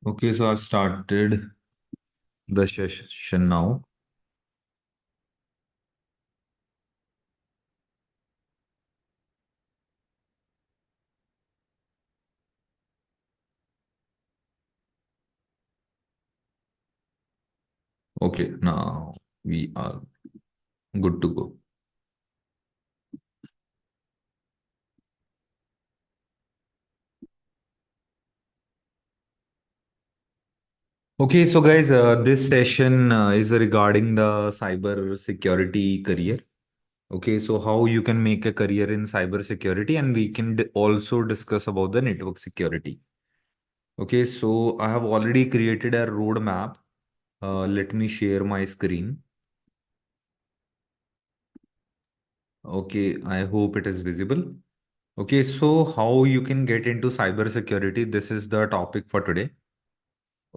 Okay, so I've started the session now. Okay, now we are good to go. Okay, so guys, this session is regarding the cyber security career. Okay, so how you can make a career in cyber security, and we can also discuss about the network security. Okay, so I have already created a roadmap. Let me share my screen. Okay, I hope it is visible. Okay, so how you can get into cybersecurity? This is the topic for today.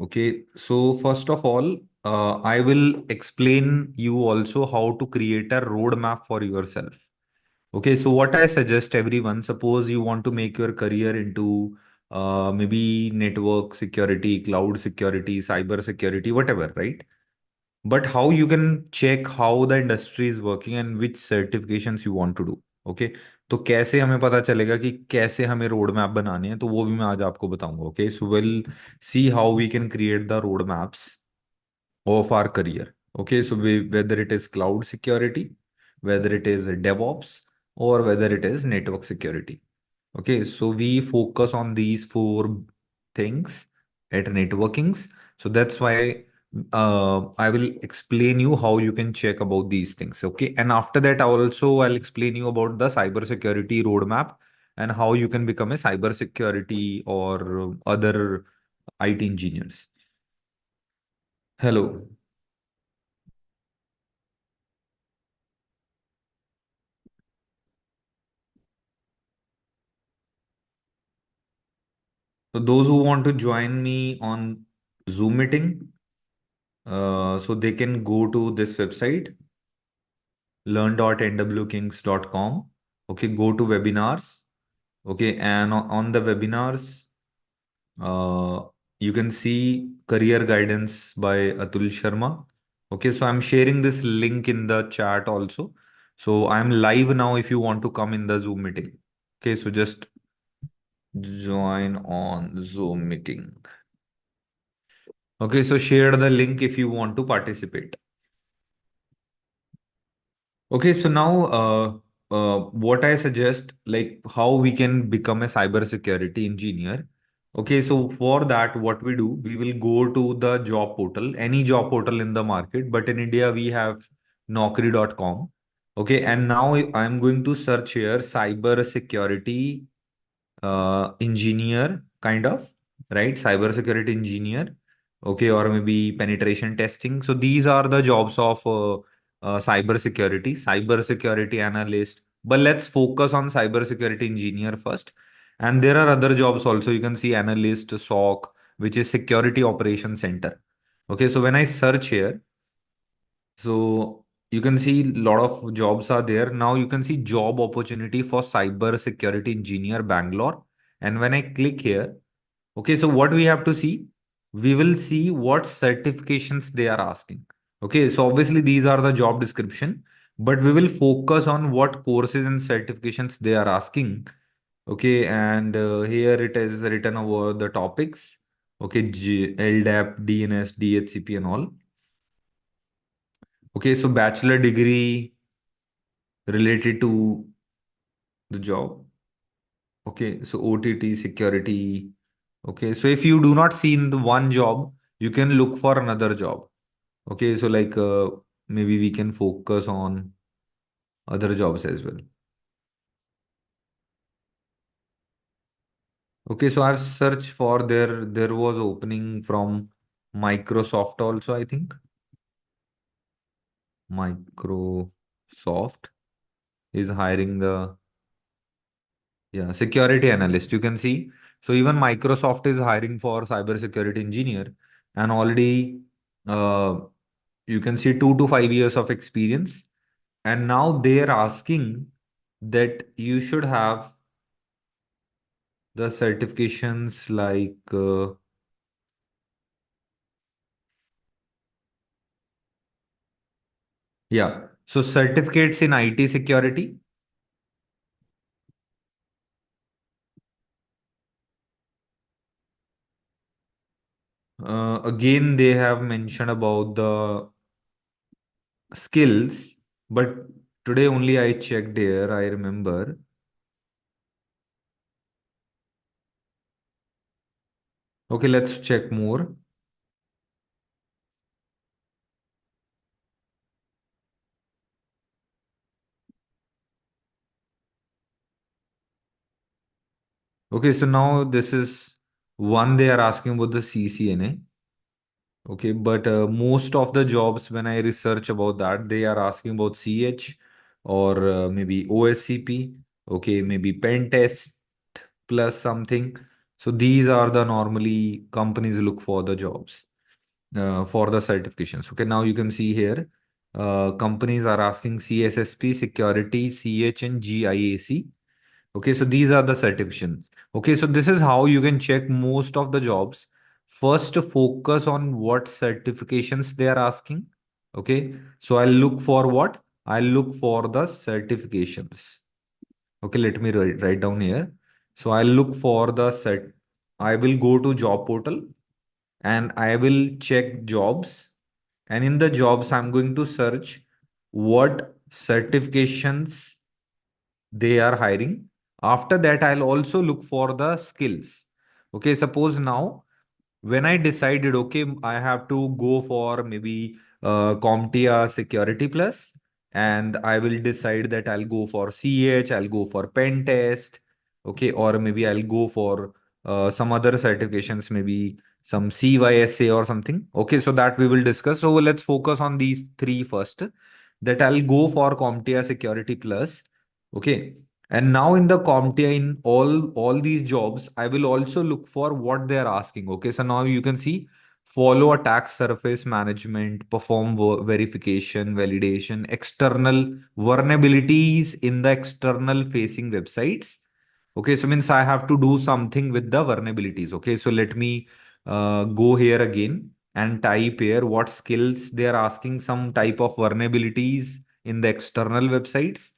Okay, so first of all, I will explain you also how to create a roadmap for yourself. Okay, so what I suggest everyone, suppose you want to make your career into maybe network security, cloud security, cyber security, whatever, right? But how you can check how the industry is working and which certifications you want to do. Okay, तो कैसे हमें पता चलेगा कि कैसे हमें road map बनाने हैं, तो वो भी मैं आज आपको बताऊंगा. Okay, so will see how we can create the road maps of our career. Okay, so whether it is cloud security, whether it is DevOps, or whether it is network security. Okay, so we focus on these four things at networkings. So that's why I will explain you how you can check about these things. Okay, and after that, I'll explain you about the cybersecurity roadmap and how you can become a cybersecurity or other IT engineers. Hello. So those who want to join me on Zoom meeting, so they can go to this website, learn.nwkings.com. Okay, go to webinars. Okay, and on the webinars, uh, you can see career guidance by Atul Sharma. Okay, so I'm sharing this link in the chat also. So I'm live now if you want to come in the Zoom meeting. Okay, so just join on Zoom meeting. Okay, so share the link if you want to participate. Okay, so now what I suggest, like how we can become a cybersecurity engineer. Okay, so for that, what we do, we will go to the job portal, any job portal in the market, but in India, we have Naukri.com. Okay, and now I'm going to search here cybersecurity engineer, kind of, right? Cybersecurity engineer, okay, or maybe penetration testing. So these are the jobs of cybersecurity analyst. But let's focus on cybersecurity engineer first. And there are other jobs also. You can see analyst, SOC, which is security operations center. Okay, so when I search here, so you can see a lot of jobs are there. Now you can see job opportunity for cyber security engineer Bangalore. And when I click here, okay, so what we have to see, we will see what certifications they are asking. Okay, so obviously these are the job description, but we will focus on what courses and certifications they are asking. Okay, and here it is written over the topics. Okay, LDAP, DNS, DHCP, and all. Okay, so bachelor degree related to the job. Okay, so OTT security. Okay, so if you do not see in the one job, you can look for another job. Okay, so like maybe we can focus on other jobs as well. Okay, so I've searched for there was opening from Microsoft also, I think. Microsoft is hiring the, yeah, security analyst. You can see. So even Microsoft is hiring for cybersecurity engineer, and already uh, you can see 2 to 5 years of experience. And now they are asking that you should have the certifications like Yeah. So certificates in IT security. Again, they have mentioned about the skills, but today only I checked here. I remember. Okay, let's check more. Okay, so now this is one they are asking about the CCNA. Okay, but most of the jobs, when I research about that, they are asking about CH or maybe OSCP. Okay, maybe pen test plus something. So these are the normally companies look for the jobs for the certifications. Okay, now you can see here, companies are asking CSSP, security, CH, and GIAC. Okay, so these are the certification. Okay, so this is how you can check most of the jobs. First, focus on what certifications they are asking. Okay, so I'll look for what? I'll look for the certifications. Okay, let me write down here. So I'll look for the set. I will go to job portal and I will check jobs. And in the jobs, I'm going to search what certifications they are hiring. After that, I'll also look for the skills. Okay, suppose now when I decided, okay, I have to go for maybe CompTIA Security Plus, and I will decide that I'll go for CH, I'll go for pen test, okay, or maybe I'll go for some other certifications, maybe some CYSA or something. Okay, so that we will discuss. So let's focus on these three first. That I'll go for CompTIA Security Plus. Okay, and now in the CompTIA, in all these jobs, I will also look for what they are asking. Okay, so now you can see follow attack surface management, perform verification, validation, external vulnerabilities in the external facing websites. Okay, so means I have to do something with the vulnerabilities. Okay, so let me go here again and type here what skills they are asking, some type of vulnerabilities in the external websites.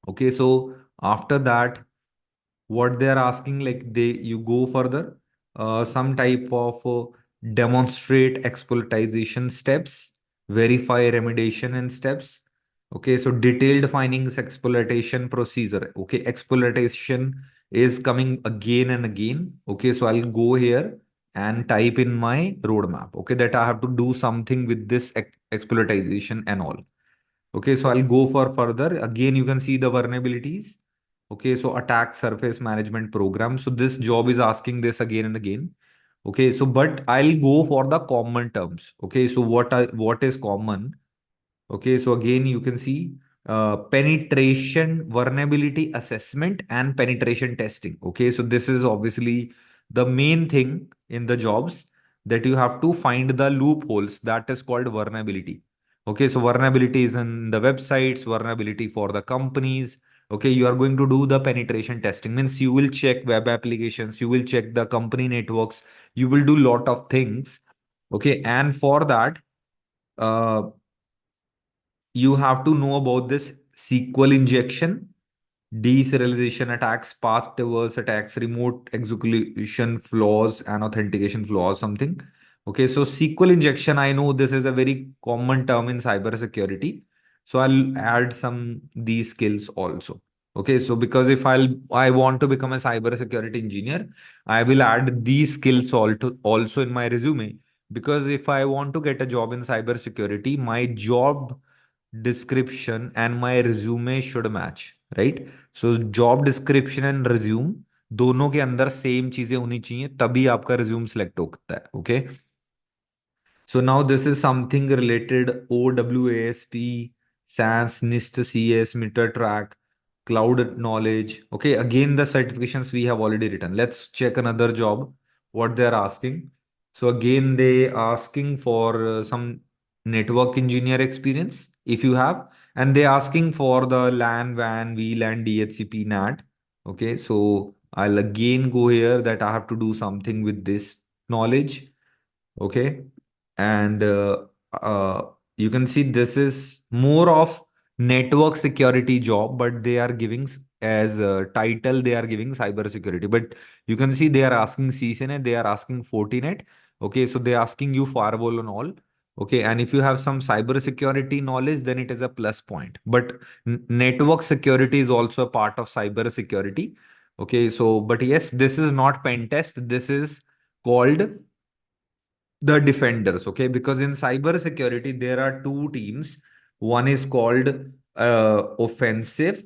Okay, so after that, what they are asking, like they you go further, some type of demonstrate exploitation steps, verify remediation and steps. Okay, so detailed findings, exploitation procedure. Okay, exploitation is coming again and again. Okay, so I'll go here and type in my roadmap. Okay, that I have to do something with this exploitation and all. Okay, so I'll go for further. Again, you can see the vulnerabilities. Okay, so attack surface management program. So this job is asking this again and again. Okay, so but I'll go for the common terms. Okay, so what is common? Okay, so again, you can see penetration, vulnerability assessment, and penetration testing. Okay, so this is obviously the main thing in the jobs, that you have to find the loopholes, that is called vulnerability. Okay, so vulnerability is in the websites, vulnerability for the companies. Okay, you are going to do the penetration testing, means you will check web applications, you will check the company networks, you will do lot of things. Okay, and for that, uh, you have to know about this SQL injection, deserialization attacks, path traverse attacks, remote execution flaws, and authentication flaws, something. Okay, so SQL injection, I know this is a very common term in cybersecurity. So I'll add some these skills also. Okay, so because if I want to become a cybersecurity engineer, I will add these skills also in my resume. Because if I want to get a job in cybersecurity, my job description and my resume should match, right? So job description and resume दोनों के अंदर same चीजें होनी चाहिए, तभी आपका resume select होता है. Okay, so now this is something related OWASP, SANS, NIST, CS, MetaTrack, cloud knowledge. Okay, again the certifications we have already written. Let's check another job, what they're asking. So again they asking for some network engineer experience if you have, and they asking for the LAN, WAN, VLAN, DHCP, NAT. Okay, so I'll again go here that I have to do something with this knowledge. Okay, and you can see this is more of network security job, but they are giving as a title, they are giving cyber security. But you can see they are asking CCNA, they are asking Fortinet. Okay, so they are asking you firewall and all. Okay, and if you have some cyber security knowledge, then it is a plus point. But network security is also a part of cyber security. Okay, so but yes, this is not pen test. This is called the defenders. Okay, because in cyber security there are two teams. One is called offensive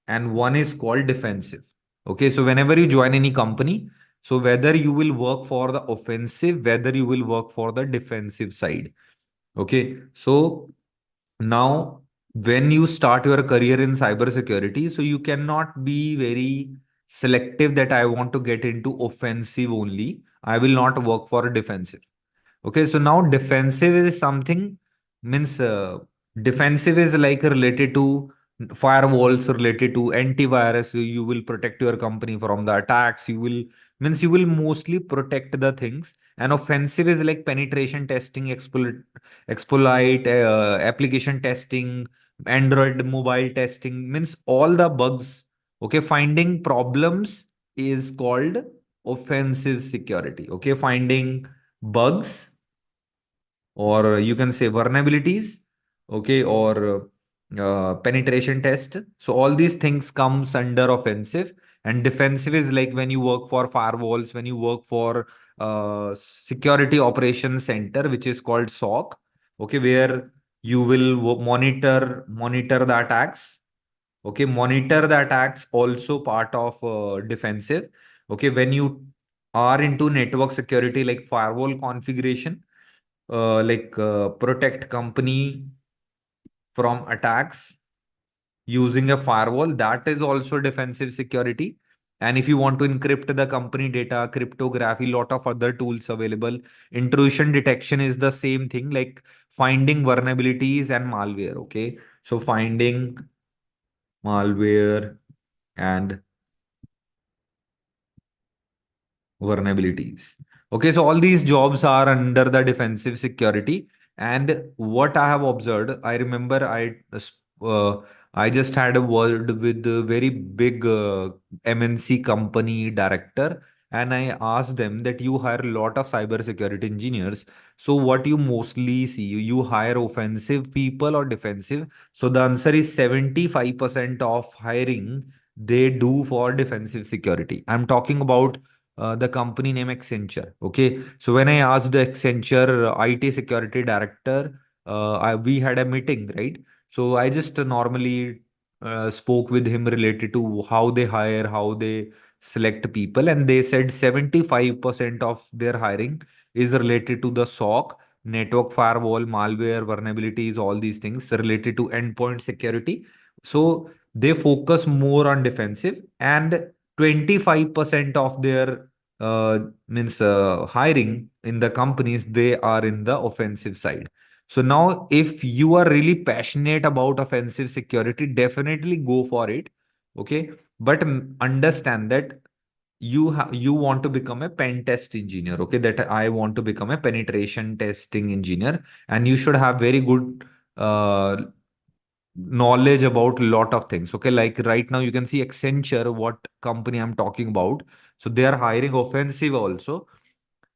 and one is called defensive. Okay, so whenever you join any company, so whether you will work for the offensive, whether you will work for the defensive side. Okay, so now when you start your career in cybersecurity, so you cannot be very selective that I want to get into offensive only. I will not work for defensive. Okay, so now defensive is something, means defensive is like related to firewalls, related to antivirus. You will protect your company from the attacks. You will, means you will mostly protect the things. And offensive is like penetration testing, exploit, application testing, Android mobile testing, means all the bugs. Okay, finding problems is called offensive security. Okay, finding bugs, or you can say vulnerabilities. Okay, or penetration test. So all these things comes under offensive. And defensive is like when you work for firewalls, when you work for security operations center, which is called SOC. Okay, where you will monitor the attacks. Okay, monitor the attacks also part of defensive. Okay, when you are into network security like firewall configuration, protect company from attacks using a firewall, that is also defensive security. And if you want to encrypt the company data, cryptography, lot of other tools available. Intrusion detection is the same thing, like finding vulnerabilities and malware. Okay, so finding malware and vulnerabilities. Okay, so all these jobs are under the defensive security. And what I have observed, I remember uh, I just had a word with a very big MNC company director, and I asked them that you hire a lot of cyber security engineers. So what you mostly see, you hire offensive people or defensive? So the answer is 75% of hiring they do for defensive security. I'm talking about the company name Accenture. Okay, so when I asked the Accenture IT security director, we had a meeting, right? So I just normally spoke with him related to how they hire, how they select people, and they said 75% of their hiring is related to the SOC, network firewall, malware, vulnerabilities, all these things related to endpoint security. So they focus more on defensive, and 25% of their means hiring in the companies, they are in the offensive side. So now if you are really passionate about offensive security, definitely go for it. Okay, but understand that you want to become a pen test engineer. Okay, that I want to become a penetration testing engineer, and you should have very good uh, knowledge about a lot of things. Okay, like right now you can see Accenture, what company I'm talking about. So they are hiring offensive also.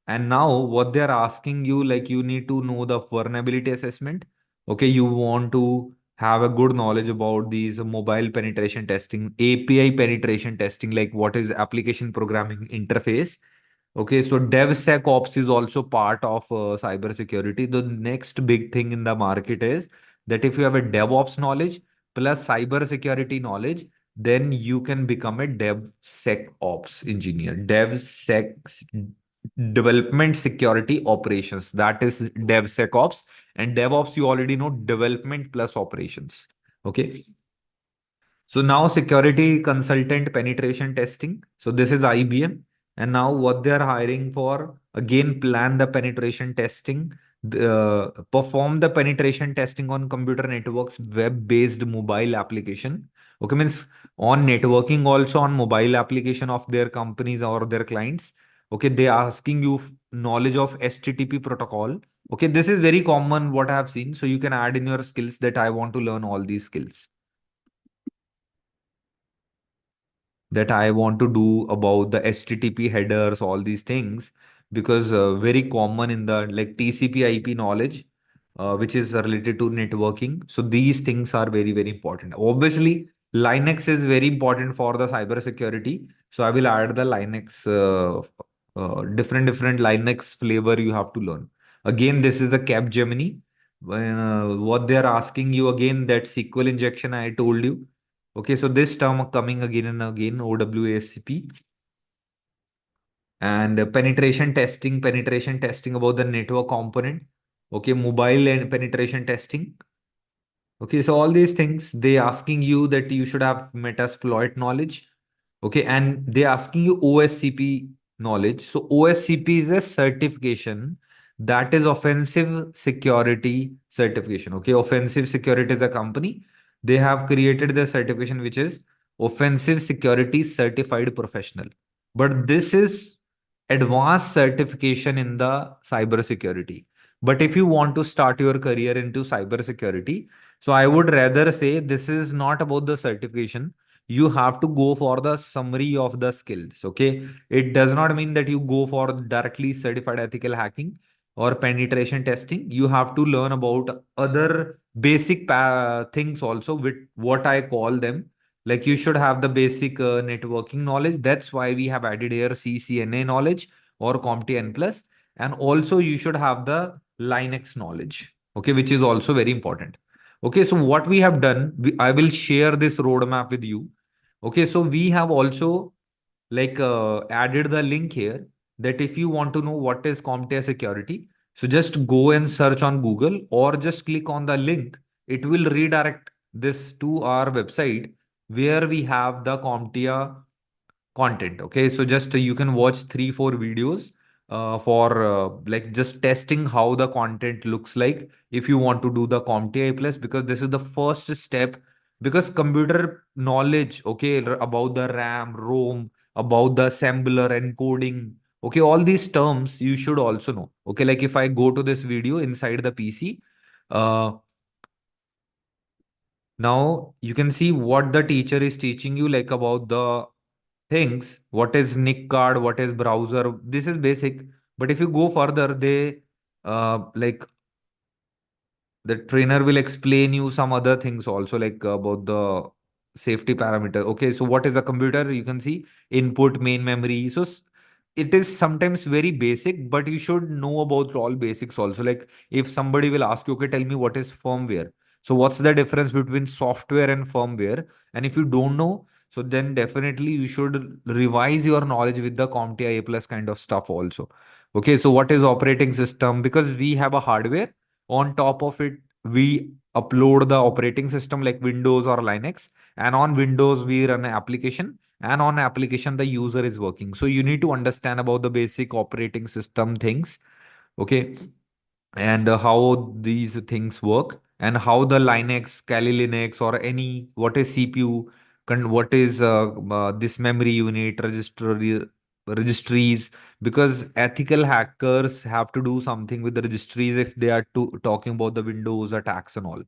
And now what they're asking you, like you need to know the vulnerability assessment. Okay, you want to have a good knowledge about these mobile penetration testing, API penetration testing, like what is application programming interface. Okay, so DevSecOps is also part of cybersecurity. The next big thing in the market is that if you have a DevOps knowledge plus cybersecurity knowledge, then you can become a DevSecOps engineer. Development security operations. That is DevSecOps. And DevOps, you already know, development plus operations. Okay. So now security consultant penetration testing. So this is IBM. And now what they are hiring for, again, plan the penetration testing, perform the penetration testing on computer networks, web-based mobile application. Okay, means on networking, also on mobile application of their companies or their clients. Okay, they are asking you knowledge of HTTP protocol. Okay, this is very common what I have seen. So you can add in your skills that I want to learn all these skills that I want to do about the HTTP headers, all these things, because very common in the like TCP IP knowledge, which is related to networking. So these things are very, very important. Obviously, Linux is very important for the cyber security. So I will add the Linux, different Linux flavor you have to learn. Again, this is a Cap Gemini. When, what they are asking you again, that SQL injection I told you. Okay, so this term coming again and again, OWASP, and penetration testing about the network component. Okay, mobile and penetration testing. Okay, so all these things, they asking you that you should have Metasploit knowledge. Okay, and they asking you OSCP knowledge. So OSCP is a certification that is offensive security certification. Okay, offensive security is a company. They have created the certification which is offensive security certified professional. But this is advanced certification in the cyber security. But if you want to start your career into cyber security, so I would rather say this is not about the certification. You have to go for the summary of the skills. Okay. It does not mean that you go for directly certified ethical hacking or penetration testing. You have to learn about other basic things also, with what I call them. Like you should have the basic networking knowledge. That's why we have added here CCNA knowledge or CompTIA N plus. And also you should have the Linux knowledge. Okay. Which is also very important. Okay, so what we have done, I will share this roadmap with you. Okay, so we have also like added the link here that if you want to know what is CompTIA security, so just go and search on Google or just click on the link. It will redirect this to our website where we have the CompTIA content. Okay, so just you can watch 3 4 videos for like just testing how the content looks like if you want to do the CompTIA plus, because this is the first step. Because computer knowledge, okay, about the RAM, ROM, about the assembler, encoding, okay, all these terms you should also know. Okay, like if I go to this video inside the PC, uh, now you can see what the teacher is teaching you, like about the things, what is nick card, what is browser. This is basic. But if you go further, they like the trainer will explain you some other things also, like about the safety parameter. Okay, so what is a computer? You can see input, main memory. So it is sometimes very basic, but you should know about all basics also. Like if somebody will ask you, okay, tell me what is firmware. So what's the difference between software and firmware? And if you don't know, so then definitely you should revise your knowledge with the CompTIA A plus kind of stuff also. Okay, so what is operating system? Because we have a hardware, on top of it we upload the operating system like Windows or Linux, and on Windows we run an application, and on application the user is working. So you need to understand about the basic operating system things. Okay, and how these things work, and how the Linux, Kali Linux, or any what is CPU, what is this memory unit, registries. Because ethical hackers have to do something with the registries if they are talking about the Windows attacks and all.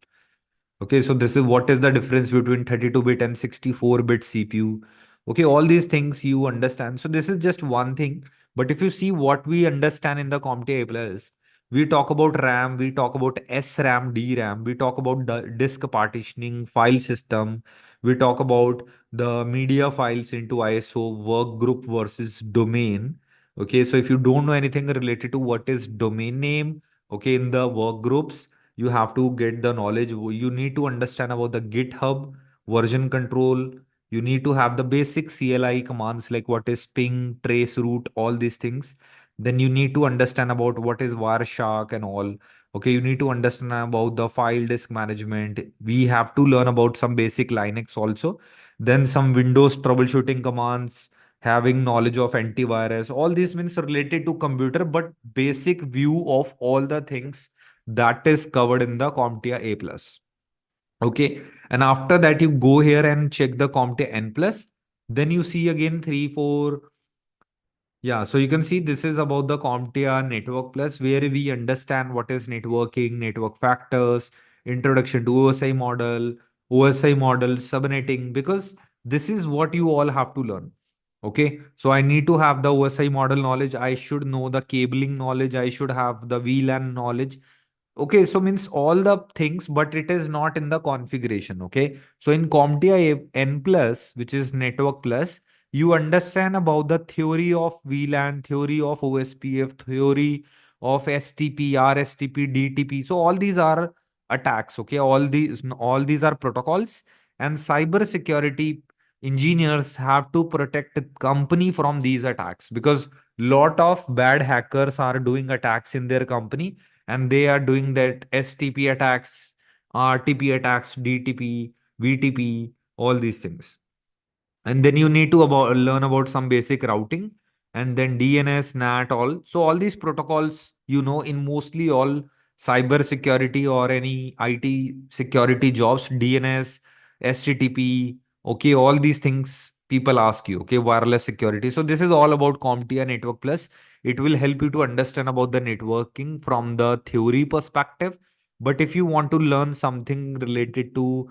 Okay, so this is what is the difference between 32-bit and 64-bit CPU. Okay, all these things you understand. So this is just one thing. But if you see what we understand in the CompTIA Plus, we talk about RAM, we talk about SRAM, DRAM, we talk about disk partitioning, file system, we talk about the media files into ISO, work group versus domain. Okay, so if you don't know anything related to what is domain name, okay, in the work groups, you have to get the knowledge. You need to understand about the GitHub version control. You need to have the basic CLI commands like what is ping, trace route, all these things. Then you need to understand about what is Wireshark and all. Okay, you need to understand about the file disk management. We have to learn about some basic Linux also. Then some Windows troubleshooting commands, having knowledge of antivirus. All this means related to computer, but basic view of all the things that is covered in the CompTIA A plus. Okay. And after that, you go here and check the CompTIA N plus. Then you see again 3 4 Yeah, so you can see this is about the CompTIA Network Plus, where we understand what is networking, network factors, introduction to OSI model, subnetting, because this is what you all have to learn. Okay, so I need to have the OSI model knowledge. I should know the cabling knowledge. I should have the VLAN knowledge. Okay, so means all the things, but it is not in the configuration. Okay, so in CompTIA N plus, which is Network Plus, you understand about the theory of VLAN, theory of OSPF, theory of STP, RSTP, DTP. So all these are attacks. Okay, all these are protocols, and cyber security engineers have to protect the company from these attacks, because lot of bad hackers are doing attacks in their company, and they are doing that STP attacks, RTP attacks, DTP, VTP, all these things. And then you need to learn about some basic routing, and then DNS, NAT, all. So all these protocols, in mostly all cyber security or any IT security jobs, DNS, HTTP, okay, all these things people ask you, okay, wireless security. So this is all about CompTIA Network Plus. It will help you to understand about the networking from the theory perspective. But if you want to learn something related to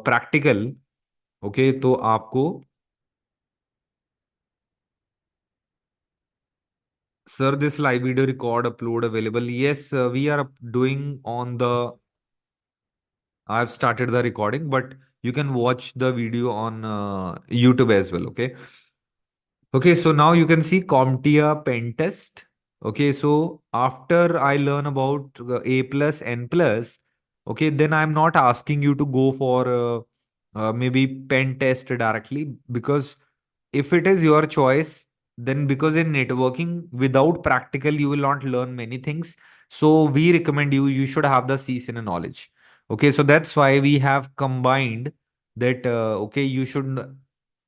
practical, okay तो आपको sir this live video record upload available. Yes, we are doing on the I've started the recording, but you can watch the video on YouTube as well. Okay. Okay, so now you can see CompTIA pen test. Okay, so after I learn about A plus, N plus, okay, then I'm not asking you to go for maybe pen test directly, because if it is your choice, then because in networking without practical you will not learn many things. So we recommend you should have the CCNA knowledge. Okay, so that's why we have combined that. Okay, you should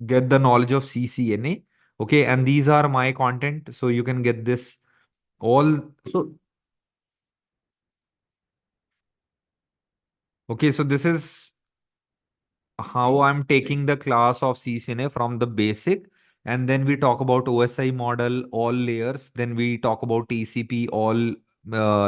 get the knowledge of CCNA. Okay, and these are my content, so you can get this all. So okay, so this is how I'm taking the class of CCNA from the basic, and then we talk about OSI model, all layers. Then we talk about TCP, all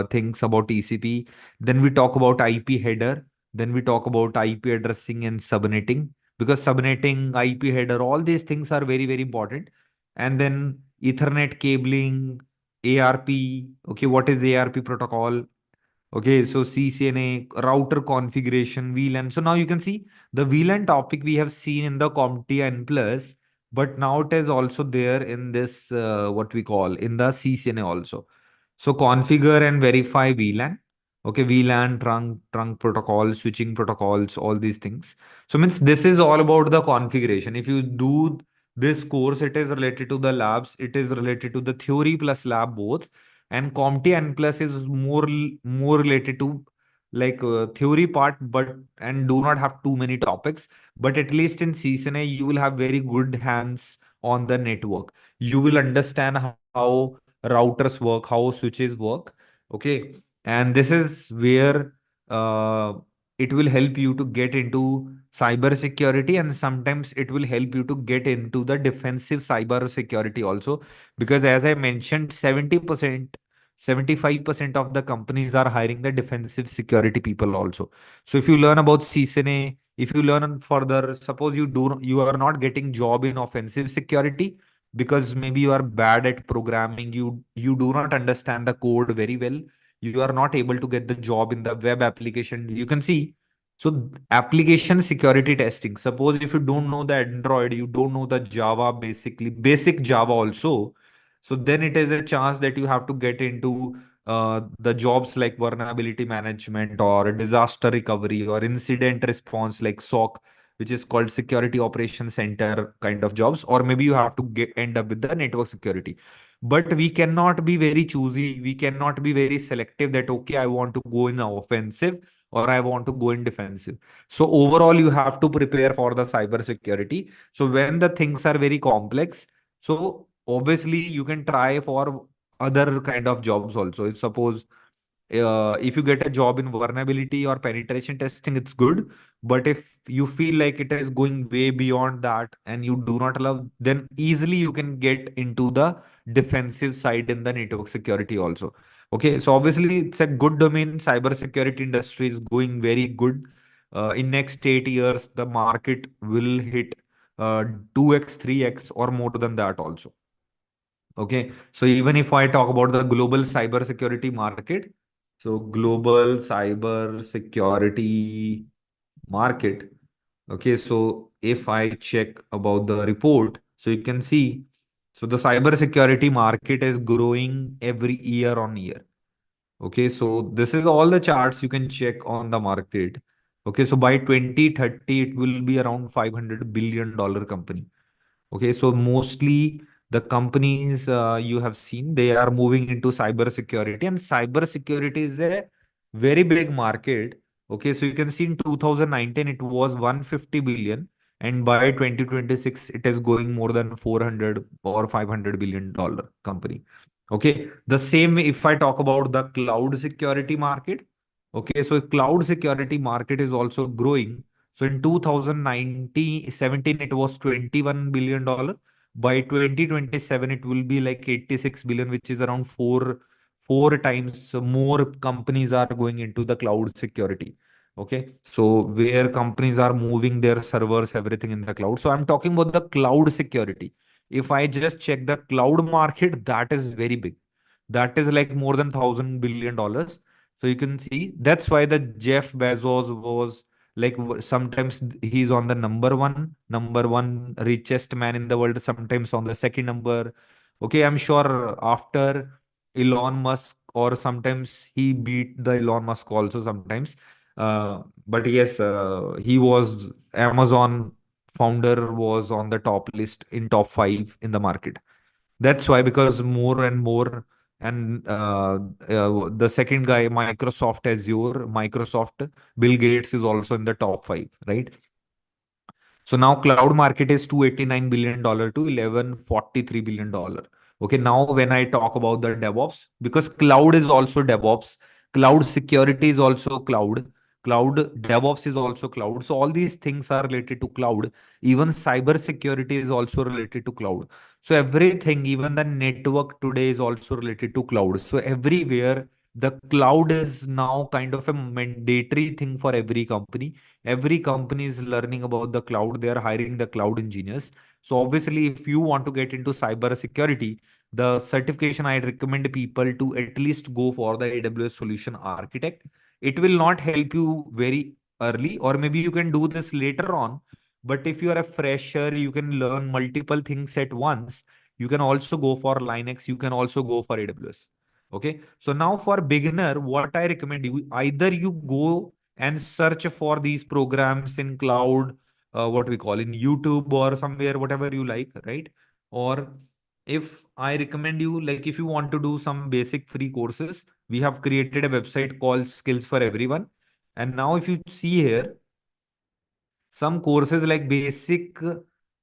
things about TCP. Then we talk about IP header. Then we talk about IP addressing and subnetting, because subnetting, IP header, all these things are very, very important. And then Ethernet cabling, ARP. Okay, what is ARP protocol? Okay, so CCNA, router configuration, VLAN. So now you can see the VLAN topic we have seen in the CompTIA N plus, but now it is also there in this what we call in the CCNA also. So configure and verify VLAN. Okay, VLAN, trunk protocol, switching protocols, all these things. So means this is all about the configuration. If you do this course, it is related to the labs, it is related to the theory plus lab both, and CompTIA N plus is more related to like theory part, but and do not have too many topics. But at least in CCNA you will have very good hands on the network. You will understand how routers work, how switches work. Okay, and this is where uh, it will help you to get into cyber security, and sometimes it will help you to get into the defensive cyber security also, because as I mentioned, 70%, 75% of the companies are hiring the defensive security people also. So if you learn about CCNA, if you learn further, suppose you are not getting job in offensive security because maybe you are bad at programming, you do not understand the code very well, you are not able to get the job in the web application. You can see, so application security testing. Suppose if you don't know the Android, you don't know the Java, basically basic Java also, so then it is a chance that you have to get into the jobs like vulnerability management or disaster recovery or incident response like SOC, which is called security operations center kind of jobs, or maybe you have to end up with the network security. But we cannot be very choosy. We cannot be very selective that, okay, I want to go in offensive or I want to go in defensive. So overall, you have to prepare for the cyber security. So when the things are very complex, so obviously you can try for other kind of jobs also. If suppose if you get a job in vulnerability or penetration testing, it's good. But if you feel like it is going way beyond that and you do not love, then easily you can get into the defensive side in the network security also. Okay, so obviously it's a good domain. Cybersecurity industry is going very good. In next 8 years, the market will hit 2x, 3x, or more than that also. Okay, so even if I talk about the global cybersecurity market, so global cybersecurity market. Okay, so if I check about the report, so you can see, so the cybersecurity market is growing every year on year. Okay, so this is all the charts you can check on the market. Okay, so by 2030, it will be around $500 billion company. Okay, so mostly the companies you have seen, they are moving into cybersecurity, and cybersecurity is a very big market. Okay, so you can see in 2019 it was 150 billion, and by 2026 it is going more than 400 or $500 billion company. Okay, the same if I talk about the cloud security market. Okay, so cloud security market is also growing. So in 2017, it was $21 billion. By 2027, it will be like 86 billion, which is around four times more companies are going into the cloud security. Okay. So where companies are moving their servers, everything in the cloud. So I'm talking about the cloud security. If I just check the cloud market, that is very big. That is like more than $1,000 billion. So you can see that's why the Jeff Bezos was like sometimes he's on the number one richest man in the world, sometimes on the second number. Okay, I'm sure after Elon Musk, or sometimes he beat the Elon Musk also sometimes. But yes, he was Amazon founder, was on the top list in top five in the market. That's why, because more and more, and the second guy, Microsoft Azure, Microsoft, Bill Gates is also in the top five, right? So now cloud market is $289 billion to $1143 billion. Okay, now when I talk about the DevOps, because cloud is also DevOps, cloud security is also cloud DevOps is also cloud. So all these things are related to cloud. Even cyber security is also related to cloud. So everything, even the network today is also related to cloud. So everywhere the cloud is now kind of a mandatory thing for every company is learning about the cloud. They are hiring the cloud engineers. So obviously, if you want to get into cyber security, the certification I recommend people to at least go for the AWS solution architect. It will not help you very early, or maybe you can do this later on. But if you are a fresher, you can learn multiple things at once. You can also go for Linux, you can also go for AWS. Okay, so now for beginner, what I recommend you, either you go and search for these programs in cloud, what we call in YouTube or somewhere, whatever you like, right? Or if I recommend you, like if you want to do some basic free courses, we have created a website called Skills for Everyone. And now if you see here, some courses like basic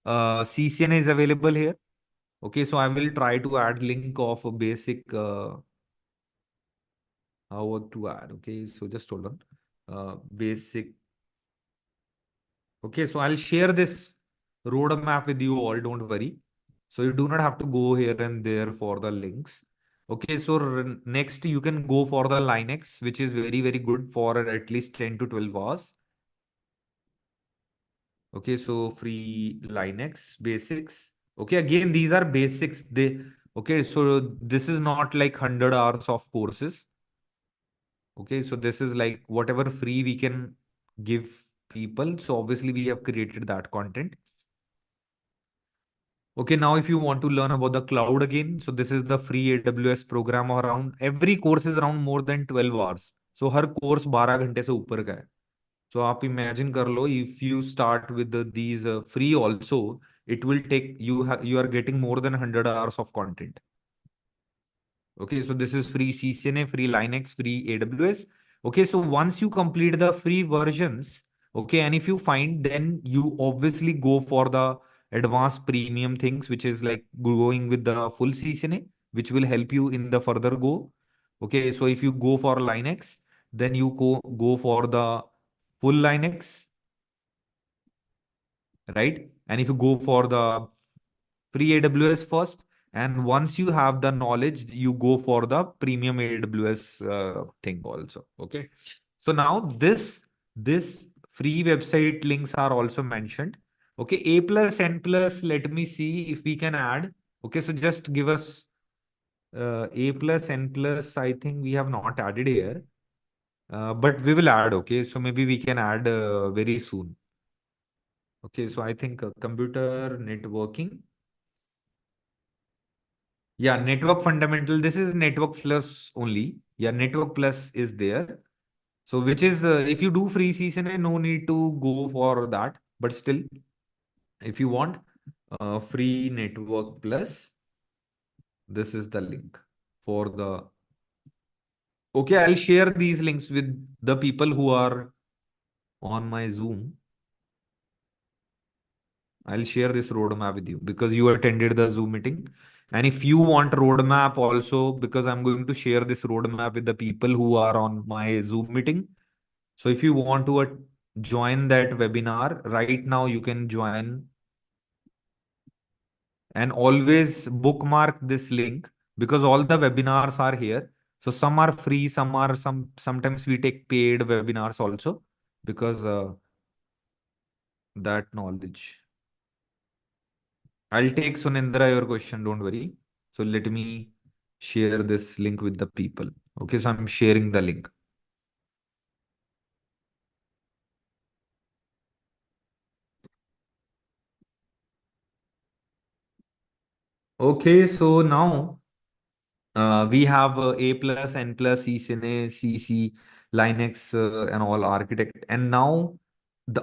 CCNA is available here. Okay, so I will try to add link of a basic how to add. Okay, so just hold on. Basic. Okay, so I'll share this roadmap with you all. Don't worry. So you do not have to go here and there for the links. Okay, so next you can go for the Linux, which is very, very good for at least 10 to 12 hours. Okay, so free Linux basics. Okay, again, these are basics. Okay, so this is not like 100 hours of courses. Okay, so this is like whatever free we can give people. So obviously we have created that content. Okay, now if you want to learn about the cloud again, so this is the free AWS program. Around every course is around more than 12 hours. So her course 12 घंटे से ऊपर का है. So आप imagine कर लो, if you start with these free also, it will take you are getting more than 100 hours of content. Okay, so this is free CCNA, free Linux, free AWS. Okay, so once you complete the free versions, okay, and if you find, then you obviously go for the advanced premium things, which is like going with the full CCNA, which will help you in the further go. Okay, so if you go for Linux, then you go for the full Linux, right? And if you go for the free AWS first, And once you have the knowledge, you go for the premium AWS thing also. Okay. So now this free website links are also mentioned. Okay. A plus, N plus, let me see if we can add. Okay. So just give us A plus, N plus, I think we have not added here. But we will add. Okay. So maybe we can add very soon. Okay. So I think computer networking. Yeah, network fundamental. This is network plus only. Yeah, network plus is there. So which is if you do free CCNA, no need to go for that. But still, if you want free network plus, this is the link for the. Okay, I'll share these links with the people who are on my Zoom. I'll share this roadmap with you because you attended the Zoom meeting. And if you want roadmap also, because I'm going to share this roadmap with the people who are on my Zoom meeting. So if you want to join that webinar right now, you can join and always bookmark this link because all the webinars are here. So some are free, sometimes we take paid webinars also because that knowledge. I'll take Sunendra your question, don't worry. So let me share this link with the people. Okay, so I'm sharing the link. Okay, so now we have A plus, N plus, CCNA, CC, Linux, and all architect. And now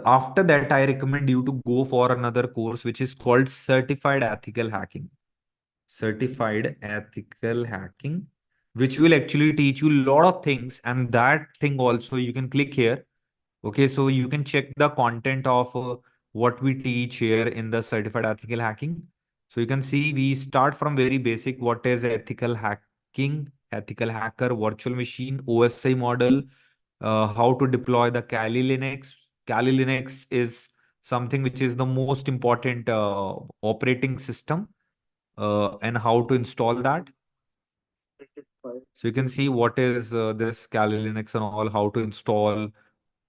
after that, I recommend you to go for another course which is called Certified Ethical Hacking. Certified Ethical Hacking, which will actually teach you a lot of things. And that thing also you can click here. Okay, so you can check the content of what we teach here in the Certified Ethical Hacking. So you can see we start from very basic. What is ethical hacking, ethical hacker, virtual machine, OSI model, how to deploy the Kali Linux. Kali Linux is something which is the most important operating system and how to install that. So you can see what is this Kali Linux and all, how to install.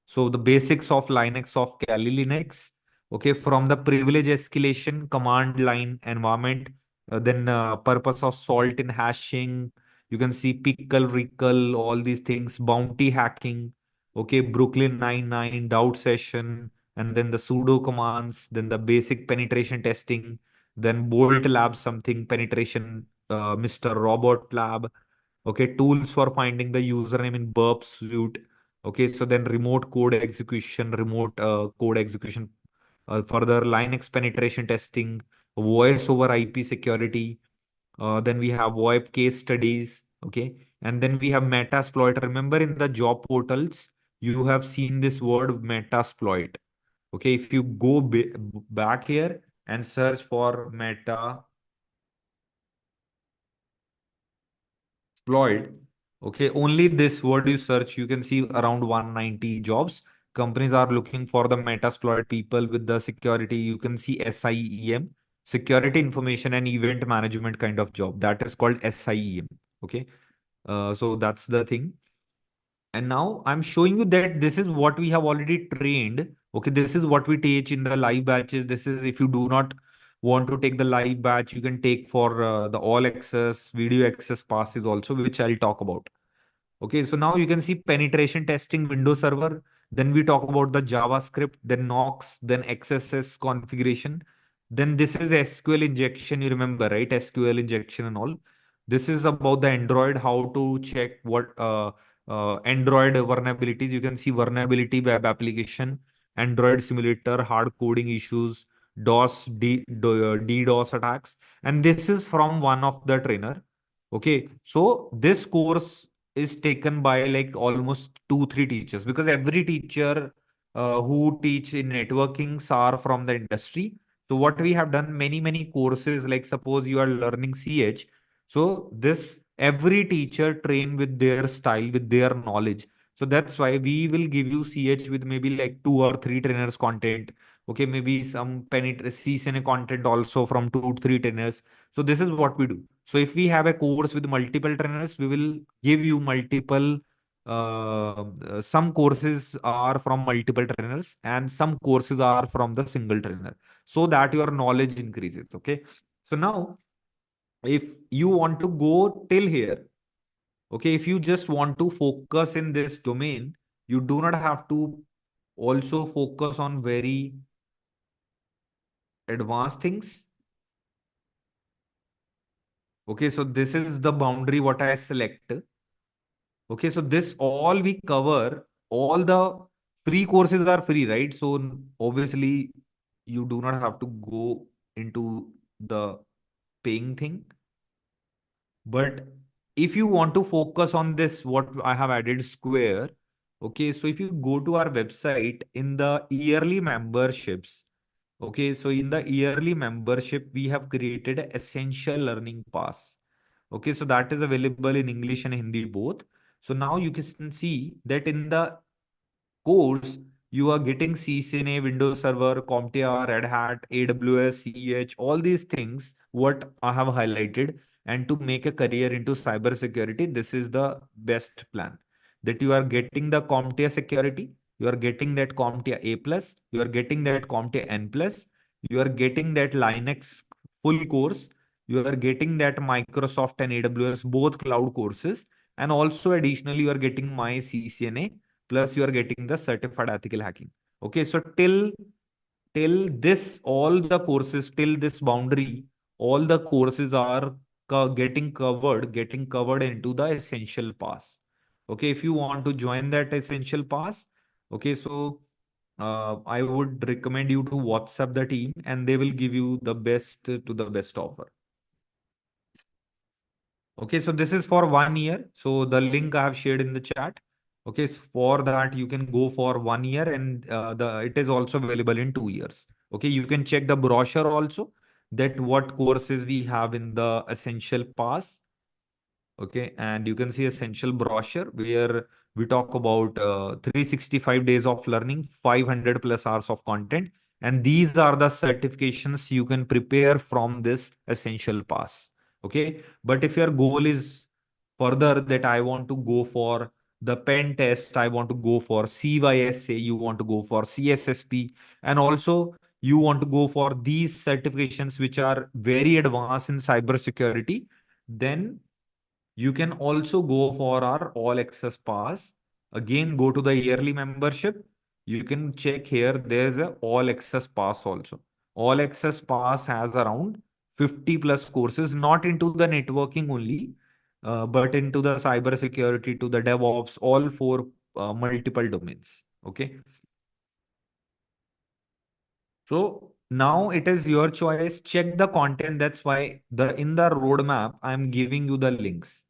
So the basics of Linux of Kali Linux, okay, from the privilege escalation command line environment, then purpose of salt in hashing, you can see pickle, recall, all these things, bounty hacking, okay, Brooklyn 99, doubt session, and then the sudo commands, then the basic penetration testing, then Bolt Lab something penetration, Mr. Robot Lab, okay, tools for finding the username in burp suite. Okay, so then remote code execution, remote code execution, further Linux penetration testing, voice over IP security. Then we have VoIP case studies. Okay, and then we have Metasploit. Remember in the job portals, you have seen this word Metasploit. Okay, if you go back here and search for Meta Exploit. Okay, only this word you search, you can see around 190 jobs. Companies are looking for the Metasploit people with the security. You can see SIEM, security information and event management kind of job. That is called SIEM. Okay, so that's the thing. And now I'm showing you that this is what we have already trained. Okay, this is what we teach in the live batches. This is if you do not want to take the live batch, you can take for the all access, video access passes also, which I'll talk about. Okay, so now you can see penetration testing Windows Server. Then we talk about the JavaScript, then Knox, then XSS configuration. Then this is SQL injection. You remember, right? SQL injection and all. This is about the Android, how to check what Android vulnerabilities. You can see vulnerability web application, Android simulator, hard coding issues, DDoS attacks. And this is from one of the trainer. Okay, so this course is taken by like almost 2 3 teachers because every teacher who teach in networking are from the industry. So what we have done many courses, like suppose you are learning CH, so this every teacher train with their style, with their knowledge. So that's why we will give you CH with maybe like 2 or 3 trainers content. Okay, maybe some CCNA content also from 2 3 trainers. So this is what we do. So if we have a course with multiple trainers, we will give you multiple some courses are from multiple trainers and some courses are from the single trainer, so that your knowledge increases. Okay. So now if you want to go till here, okay, if you just want to focus in this domain, you do not have to also focus on very advanced things. Okay, so this is the boundary what I select. Okay, so this all we cover, all the free courses are free, right? So obviously you do not have to go into the paying thing. But if you want to focus on this, what I have added Square. Okay, so if you go to our website in the yearly memberships, okay, so in the yearly membership, we have created a essential learning pass. Okay, so that is available in English and Hindi both. So now you can see that in the course, you are getting CCNA, Windows Server, CompTIA, Red Hat, AWS, CEH, all these things, what I have highlighted. And to make a career into cybersecurity, this is the best plan. That you are getting the CompTIA Security, you are getting that CompTIA A+, you are getting that CompTIA N+, you are getting that Linux full course, you are getting that Microsoft and AWS, both cloud courses, and also additionally, you are getting my CCNA, plus you are getting the certified ethical hacking. Okay, so till this, all the courses, till this boundary, all the courses are getting covered into the essential pass. Okay, if you want to join that essential pass, okay, so I would recommend you to WhatsApp the team and they will give you the best to the best offer. Okay, so this is for 1 year. So the link I have shared in the chat. Okay, so for that you can go for 1 year and the it is also available in 2 years. Okay, you can check the brochure also that what courses we have in the essential pass. Okay, and you can see essential brochure where we talk about 365 days of learning, 500 plus hours of content, and these are the certifications you can prepare from this essential pass. Okay, but if your goal is further that I want to go for the pen test, I want to go for CYSA, you want to go for CSSP, and also you want to go for these certifications which are very advanced in cybersecurity, then you can also go for our all access pass. Again, go to the yearly membership. You can check here. There's a all access pass also. All access pass has around 50 plus courses, not into the networking only, but into the cyber security, to the DevOps, all for multiple domains. Okay. So now it is your choice. Check the content. That's why the in the roadmap, I'm giving you the links.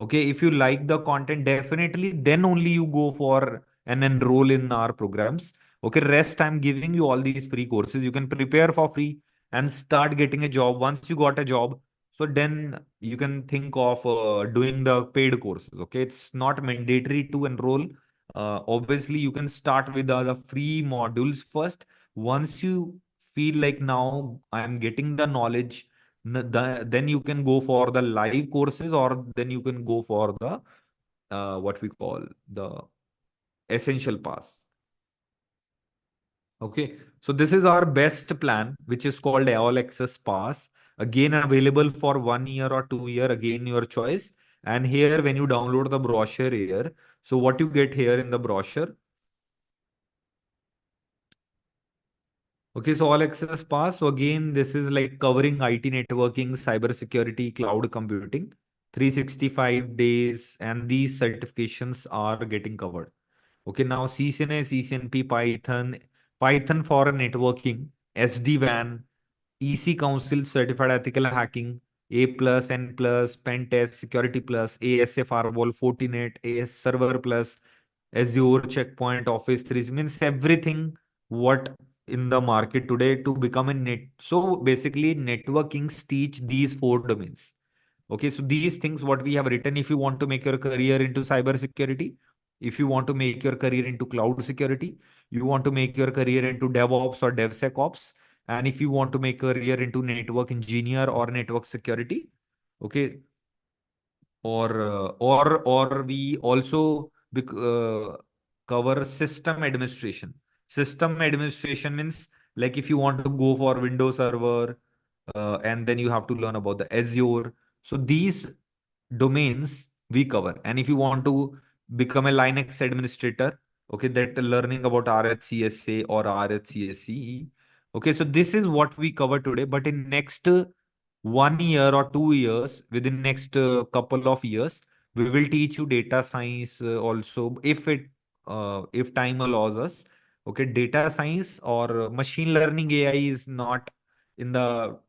Okay, if you like the content, definitely then only you go for and enroll in our programs. Okay, rest I'm giving you all these free courses. You can prepare for free and start getting a job. Once you got a job, so then you can think of doing the paid courses. Okay, it's not mandatory to enroll. Obviously, you can start with the free modules first. Once you feel like now I'm getting the knowledge, then you can go for the live courses or then you can go for the what we call the essential pass. Okay, so this is our best plan, which is called all access pass. Again, available for 1 year or 2 year, again your choice. And here, when you download the brochure here, so what you get here in the brochure. Okay, so all access pass. So again, this is like covering IT networking, cybersecurity, cloud computing, 365 days, and these certifications are getting covered. Okay, now CCNA, CCNP, Python, Python for networking, SD-WAN, EC Council certified ethical hacking, A plus, N plus, Pen Test, Security plus, ASA Firewall, Fortinet, AS Server plus, Azure Checkpoint, Office 3 means everything what in the market today to become a net. So basically, networkings teach these four domains. Okay, so these things what we have written, if you want to make your career into cyber security, if you want to make your career into cloud security, you want to make your career into DevOps or DevSecOps, And if you want to make a career into network engineer or network security, okay, or we also cover system administration. System administration means like if you want to go for Windows Server, and then you have to learn about the Azure. So these domains we cover. And if you want to become a Linux administrator, okay, that learning about RHCSA or RHCSE. Okay, so this is what we cover today. But in next 1 year or 2 years, within next couple of years, we will teach you data science also, if time allows us. Okay, data science or machine learning AI is not in the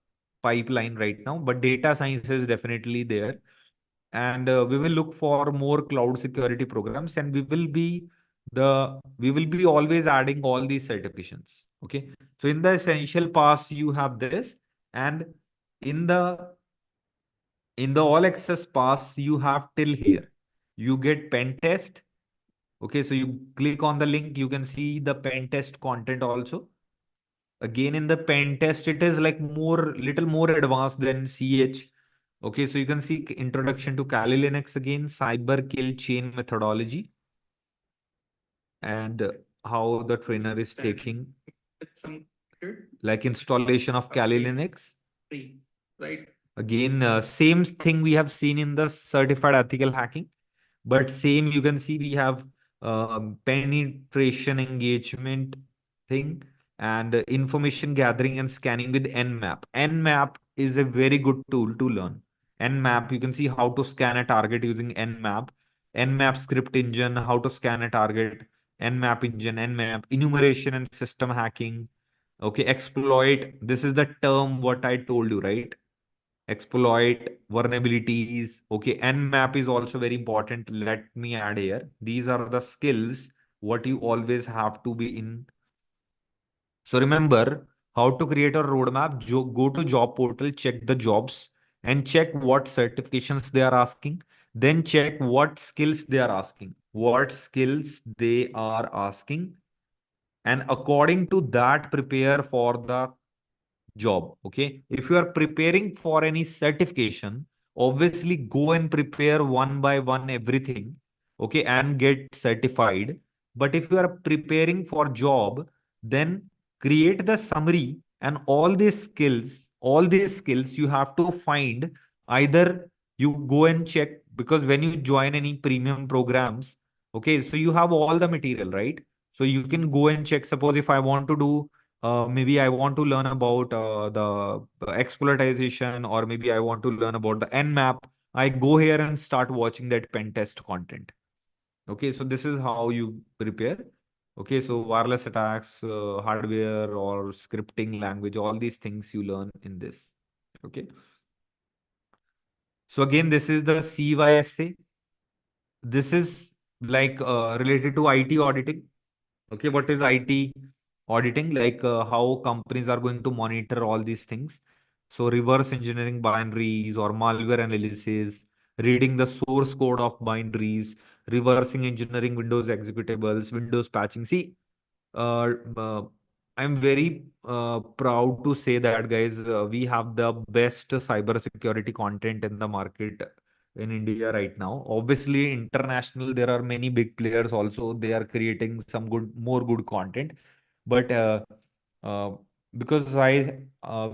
pipeline right now, but data science is definitely there. And we will look for more cloud security programs, and we will be always adding all these certifications. Okay, so in the essential pass you have this, and in the all access pass you have till here you get pen test. Okay, so you click on the link, you can see the pen test content also. Again, in the pen test, it is like little more advanced than CH. Okay, so you can see introduction to Kali Linux again, cyber kill chain methodology, and how the trainer is taking like installation of Kali Linux. Right. Again, same thing we have seen in the certified ethical hacking. But same, you can see we have penetration engagement thing, and information gathering and scanning with Nmap. Nmap is a very good tool to learn. Nmap, you can see how to scan a target using Nmap. Nmap script engine, how to scan a target. Nmap engine, Nmap, enumeration and system hacking. Okay, exploit. This is the term what I told you, right? Exploit vulnerabilities. Okay, nmap is also very important. Let me add here, these are the skills what you always have to be in. So remember how to create a roadmap. Go to job portal, check the jobs, and check what certifications they are asking. Then check what skills they are asking. What skills they are asking, and according to that, prepare for the job. Okay, if you are preparing for any certification, obviously go and prepare one by one everything. Okay, and get certified. But if you are preparing for job, then create the summary, and all these skills you have to find. Either you go and check, because when you join any premium programs, okay, so you have all the material, right? So you can go and check. Suppose if I want to do, maybe I want to learn about the exploitation, or maybe I want to learn about the Nmap. I go here and start watching that pen test content. Okay, so this is how you prepare. Okay, so wireless attacks, hardware or scripting language, all these things you learn in this. Okay, so again, this is the CYSA. This is like related to IT auditing. Okay, what is IT auditing? Like how companies are going to monitor all these things. So reverse engineering binaries or malware analysis, reading the source code of binaries, reversing engineering Windows executables, Windows patching. See, uh, uh, I'm very proud to say that, guys, we have the best cybersecurity content in the market in India right now. Obviously, international, there are many big players also. They are creating some more good content. But uh, because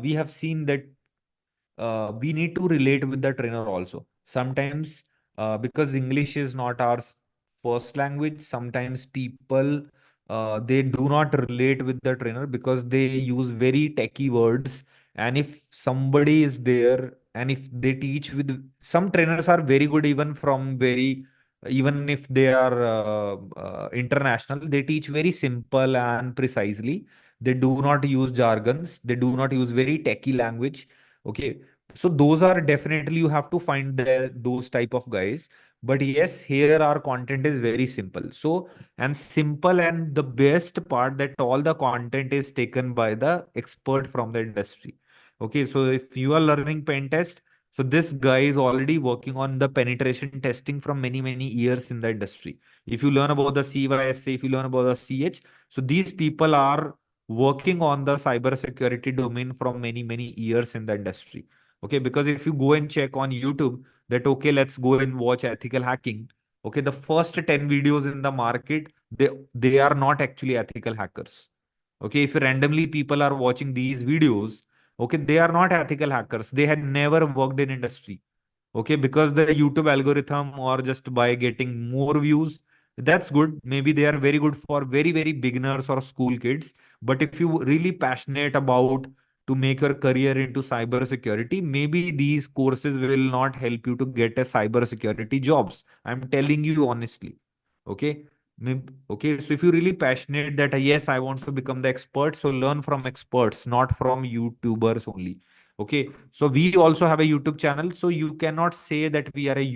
we have seen that we need to relate with the trainer also. Sometimes, because English is not our first language, sometimes people they do not relate with the trainer because they use very techy words. And if somebody is there, and if they teach with some trainers are very good, even if they are international, they teach very simple and precisely. They do not use jargons. They do not use very techy language. Okay, so those are definitely, you have to find those type of guys. But yes, here our content is very simple. So, and simple, and the best part that all the content is taken by the expert from the industry. Okay, so if you are learning pen test, so this guy is already working on the penetration testing from many years in the industry. If you learn about the CYSA, if you learn about the CH, so these people are working on the cybersecurity domain from many years in the industry. Okay, because if you go and check on YouTube that okay, let's go and watch ethical hacking. Okay, the first 10 videos in the market, they are not actually ethical hackers. Okay, if randomly people are watching these videos, okay, they are not ethical hackers. They had never worked in industry. Okay, because the YouTube algorithm or just by getting more views, that's good. Maybe they are very good for very beginners or school kids. But if you really passionate about to make your career into cyber security, maybe these courses will not help you to get a cyber security jobs. I'm telling you honestly. Okay. Okay, so if you're really passionate that yes, I want to become the expert, so learn from experts, not from YouTubers only. Okay, so we also have a YouTube channel, so you cannot say that we are a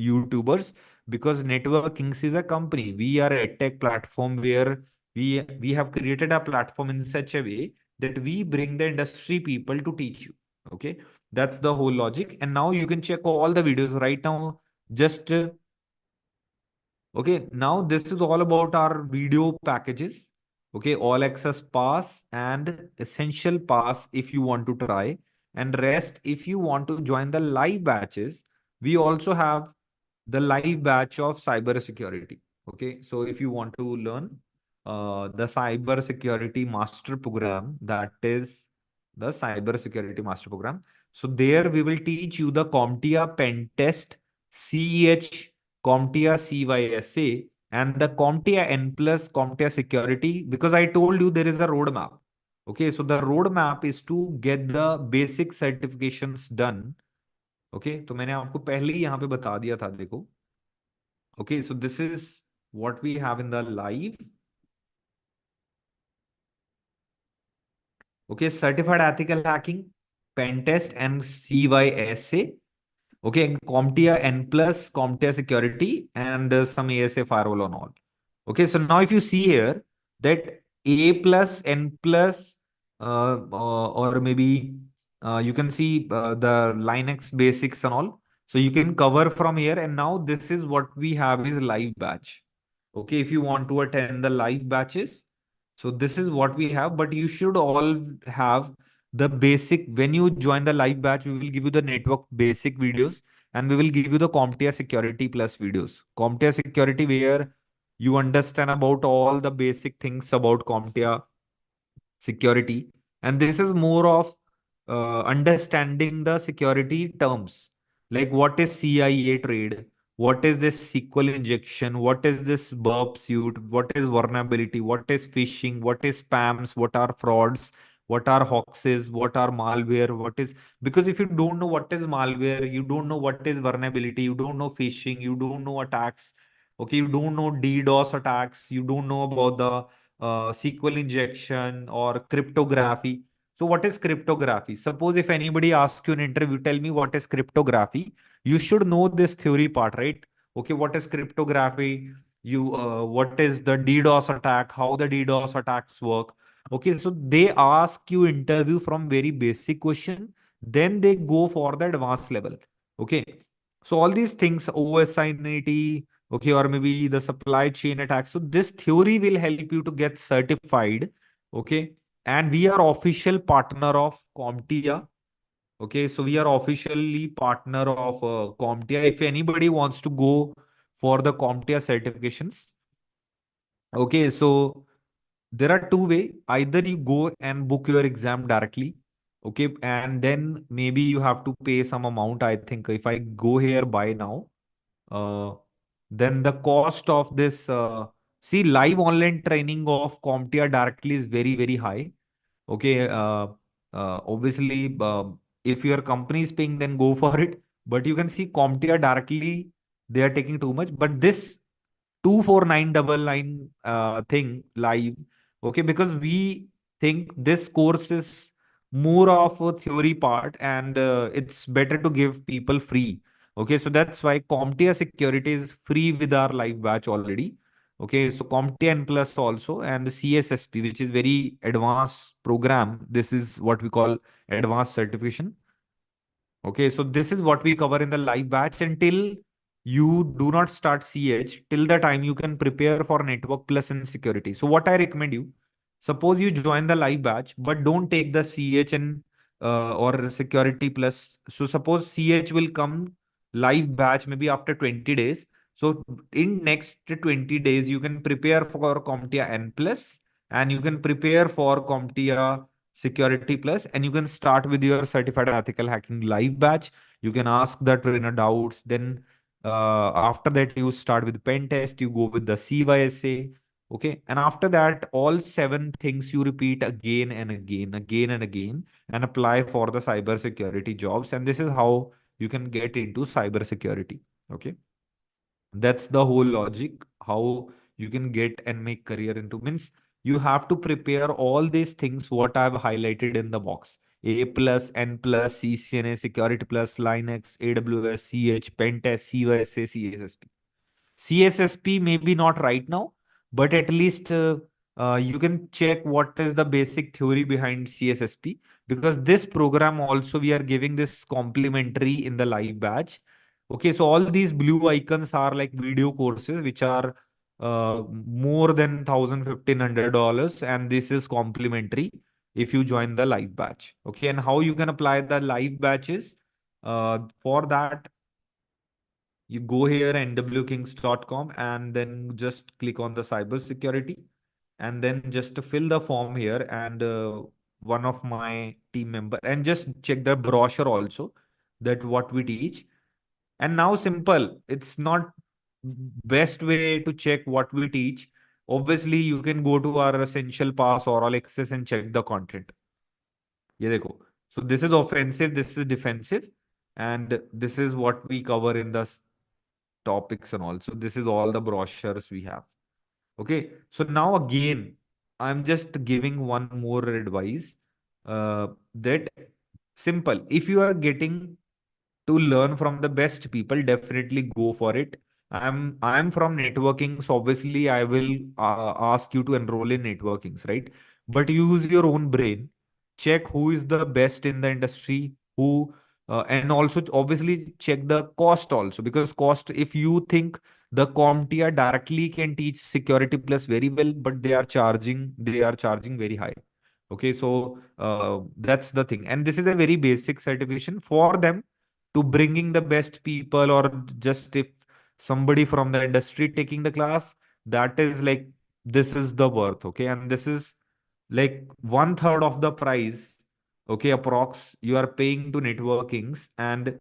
YouTubers, because Network Kings is a company. We are a tech platform where we have created a platform in such a way that we bring the industry people to teach you. Okay, that's the whole logic. And now you can check all the videos right now. Just Okay, now this is all about our video packages. Okay, all access pass and essential pass if you want to try, and rest if you want to join the live batches. We also have the live batch of cyber security. Okay, so if you want to learn the cyber security master program, that is the cyber security master program. So there we will teach you the CompTIA pen test, CEH, CompTIA CYSA, and the CompTIA N plus CompTIA security, because I told you there is a roadmap. Okay, so the roadmap is to get the basic certifications done. Okay, तो मैंने आपको पहले ही यहाँ पे बता दिया था, देखो. Okay, so this is what we have in the live. Okay, certified ethical hacking, pen test, and CYSA. Okay, and CompTIA N plus, CompTIA security, and some ASA firewall on all. Okay, so now if you see here that A plus, N plus, or maybe you can see the Linux basics and all. So you can cover from here. And now this is what we have is live batch. Okay, if you want to attend the live batches, so this is what we have, but you should all have the basic. When you join the live batch, we will give you the network basic videos, and we will give you the CompTIA security plus videos. CompTIA security, where you understand about all the basic things about CompTIA security. And this is more of understanding the security terms, like what is CIA trade, what is this SQL injection, what is this burp suite, what is vulnerability, what is phishing, what is spams, what are frauds, what are hoaxes, what are malware, what is, because if you don't know what is malware, you don't know what is vulnerability, you don't know phishing, you don't know attacks. Okay, you don't know DDoS attacks, you don't know about the SQL injection or cryptography. So what is cryptography? Suppose if anybody asks you in interview, tell me what is cryptography. You should know this theory part, right? Okay, what is cryptography? What is the DDoS attack? How the DDoS attacks work? Okay, so they ask you interview from very basic question, then they go for the advanced level. Okay, so all these things, OSINT, okay, or maybe the supply chain attacks. So this theory will help you to get certified. Okay, and we are official partner of CompTIA. Okay, so we are officially partner of CompTIA. If anybody wants to go for the CompTIA certifications, okay, so there are two way. Either you go and book your exam directly, okay, and then maybe you have to pay some amount. I think if I go here buy now, uh, then the cost of this, see, live online training of CompTIA directly is very high. Okay, obviously, if your company is paying, then go for it. But you can see CompTIA directly, they are taking too much. But this 24999 thing live, okay, because we think this course is more of a theory part, and it's better to give people free. Okay, so that's why CompTIA security is free with our live batch already. Okay, so CompTIA N plus also, and the CSSP, which is very advanced program. This is what we call advanced certification. Okay, so this is what we cover in the live batch until you do not start CH, till the time you can prepare for network plus and security. So what I recommend you, Suppose you join the live batch, but don't take the CH and or security plus. So suppose CH will come live batch maybe after 20 days. So in next 20 days, you can prepare for CompTIA N plus, and you can prepare for CompTIA Security plus, and you can start with your certified ethical hacking live batch. You can ask the trainer doubts. Then after that, you start with pen test. You go with the CYSA. Okay. And after that, all seven things you repeat again and again, again and again, and apply for the cybersecurity jobs. And this is how you can get into cybersecurity. Okay. That's the whole logic, how you can get and make career into, means you have to prepare all these things what I've highlighted in the box. A plus, N plus, CCNA, Security plus, Linux, AWS, CH, Pentest, CYSA, CSSP. CSSP maybe not right now, but at least you can check what is the basic theory behind CSSP, because this program also we are giving this complimentary in the live batch. Okay, so all these blue icons are like video courses which are more than $1,500, and this is complimentary if you join the live batch. Okay, and how you can apply the live batches? For that, you go here nwkings.com and then just click on the cybersecurity, and then just fill the form here, and one of my team member, and just check the brochure also, that what we teach. And now simple, it's not best way to check what we teach. Obviously you can go to our essential pass or all access and check the content. ये देखो, so this is offensive, this is defensive, and this is what we cover in the topics and all. So this is all the brochures we have. Okay. So now again, I'm just giving one more advice. That simple. If you are getting to learn from the best people, definitely go for it. I'm from networking, so obviously I will ask you to enroll in networkings, right? But use your own brain, check who is the best in the industry, who and also obviously check the cost also, because cost, if you think the CompTIA directly can teach security plus very well, but they are charging very high. Okay, so that's the thing, and this is a very basic certification for them to bringing the best people, or just if somebody from the industry taking the class, that is like, this is the worth. Okay, and this is like one third of the price. Okay, approx you are paying to networkings, and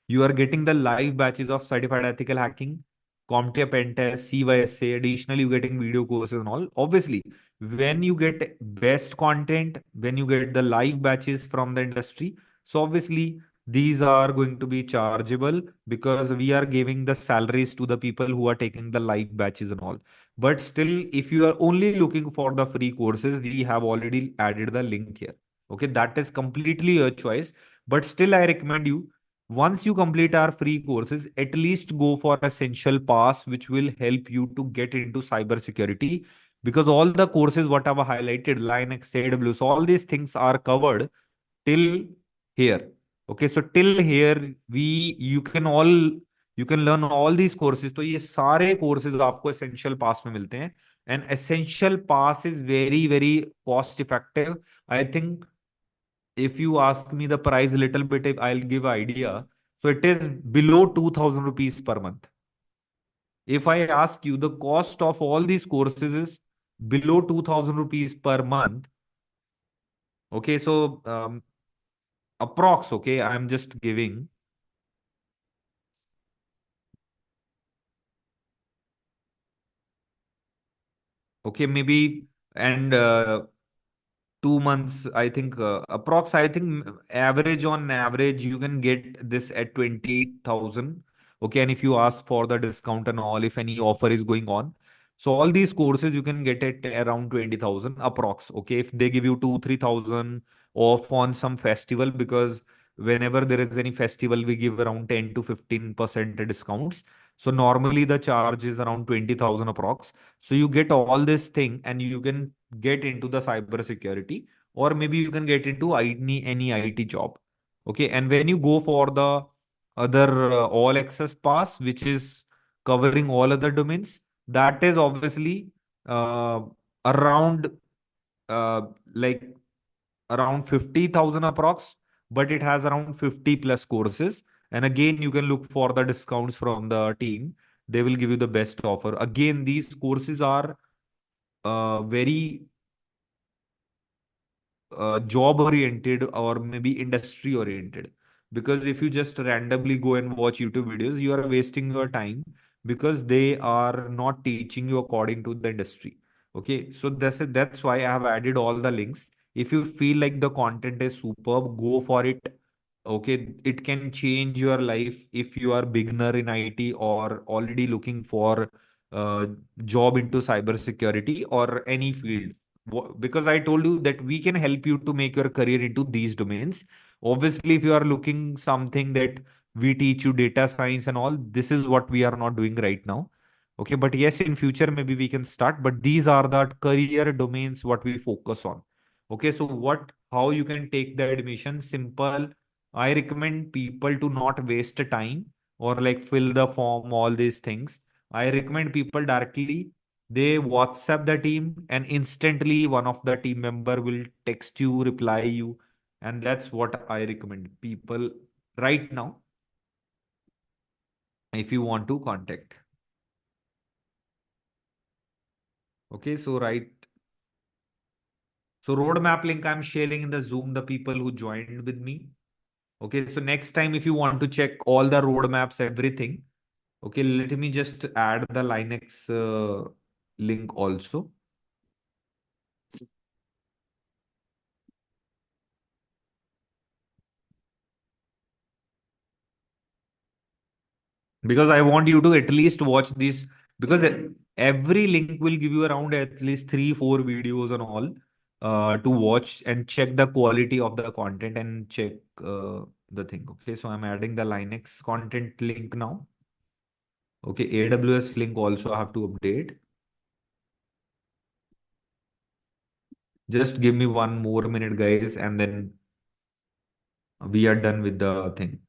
you are getting the live batches of certified ethical hacking, CompTIA pen test, CYSA. Additionally, you getting video courses and all. Obviously, when you get best content, when you get the live batches from the industry, so obviously these are going to be chargeable, because we are giving the salaries to the people who are taking the live batches and all. But still, if you are only looking for the free courses, we have already added the link here. Okay, that is completely your choice. But still, I recommend you, once you complete our free courses, at least go for essential pass, which will help you to get into cybersecurity. Because all the courses, whatever highlighted, Linux, AWS, all these things are covered till here. Okay, so till here, you can learn all these courses. तो ये सारे courses आपको essential pass में मिलते हैं. And essential pass is very, very cost effective. I think if you ask me the price a little bit, if I'll give idea. So it is below 2000 rupees per month. If I ask you, the cost of all these courses is below 2000 rupees per month. Okay, so approx, okay, I'm just giving. Okay, maybe, and 2 months, I think, approx, I think average, on average, you can get this at 20,000. Okay, and if you ask for the discount and all, if any offer is going on, so all these courses you can get it around 20,000 approx. Okay, if they give you 2-3,000 off on some festival, because whenever there is any festival, we give around 10 to 15% discounts. So normally the charge is around 20,000 approx. So you get all this thing, and you can get into the cyber security, or maybe you can get into any IT job. Okay, and when you go for the other all access pass, which is covering all other domains, that is obviously uh, around uh, like around 50,000 approx, but it has around 50 plus courses. And again, you can look for the discounts from the team. They will give you the best offer. Again, these courses are very job oriented or maybe industry oriented, because if you just randomly go and watch YouTube videos, you are wasting your time, because they are not teaching you according to the industry. Okay, so that's why I have added all the links. If you feel like the content is superb, go for it. Okay, it can change your life if you are beginner in IT or already looking for job into cybersecurity or any field. Because I told you that we can help you to make your career into these domains. Obviously, if you are looking something that we teach you data science and all, this is what we are not doing right now. Okay, but yes, in future maybe we can start. But these are the career domains what we focus on. Okay, so how you can take the admission? Simple. I recommend people to not waste time or like fill the form, all these things. I recommend people directly they WhatsApp the team, and instantly one of the team member will text you, reply you. And that's what I recommend people right now if you want to contact. Okay, so right. So roadmap link I'm sharing in the Zoom, the people who joined with me. Okay, so next time if you want to check all the roadmaps, everything. Okay, let me just add the Linux link also. Because I want you to at least watch this, because every link will give you around at least 3 4 videos and all to watch and check the quality of the content and check the thing. Okay, so I'm adding the Linux content link now. Okay, AWS link also I have to update. Just give me one more minute, guys, and then we are done with the thing.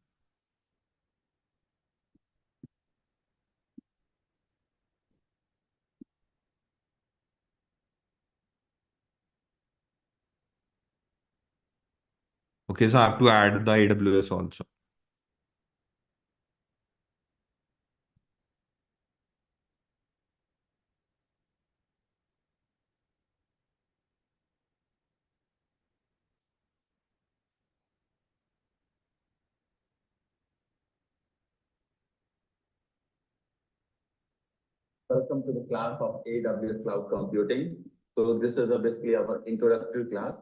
Okay, so I have to add the AWS also. Welcome to the class of AWS Cloud Computing. So this is basically our introductory class.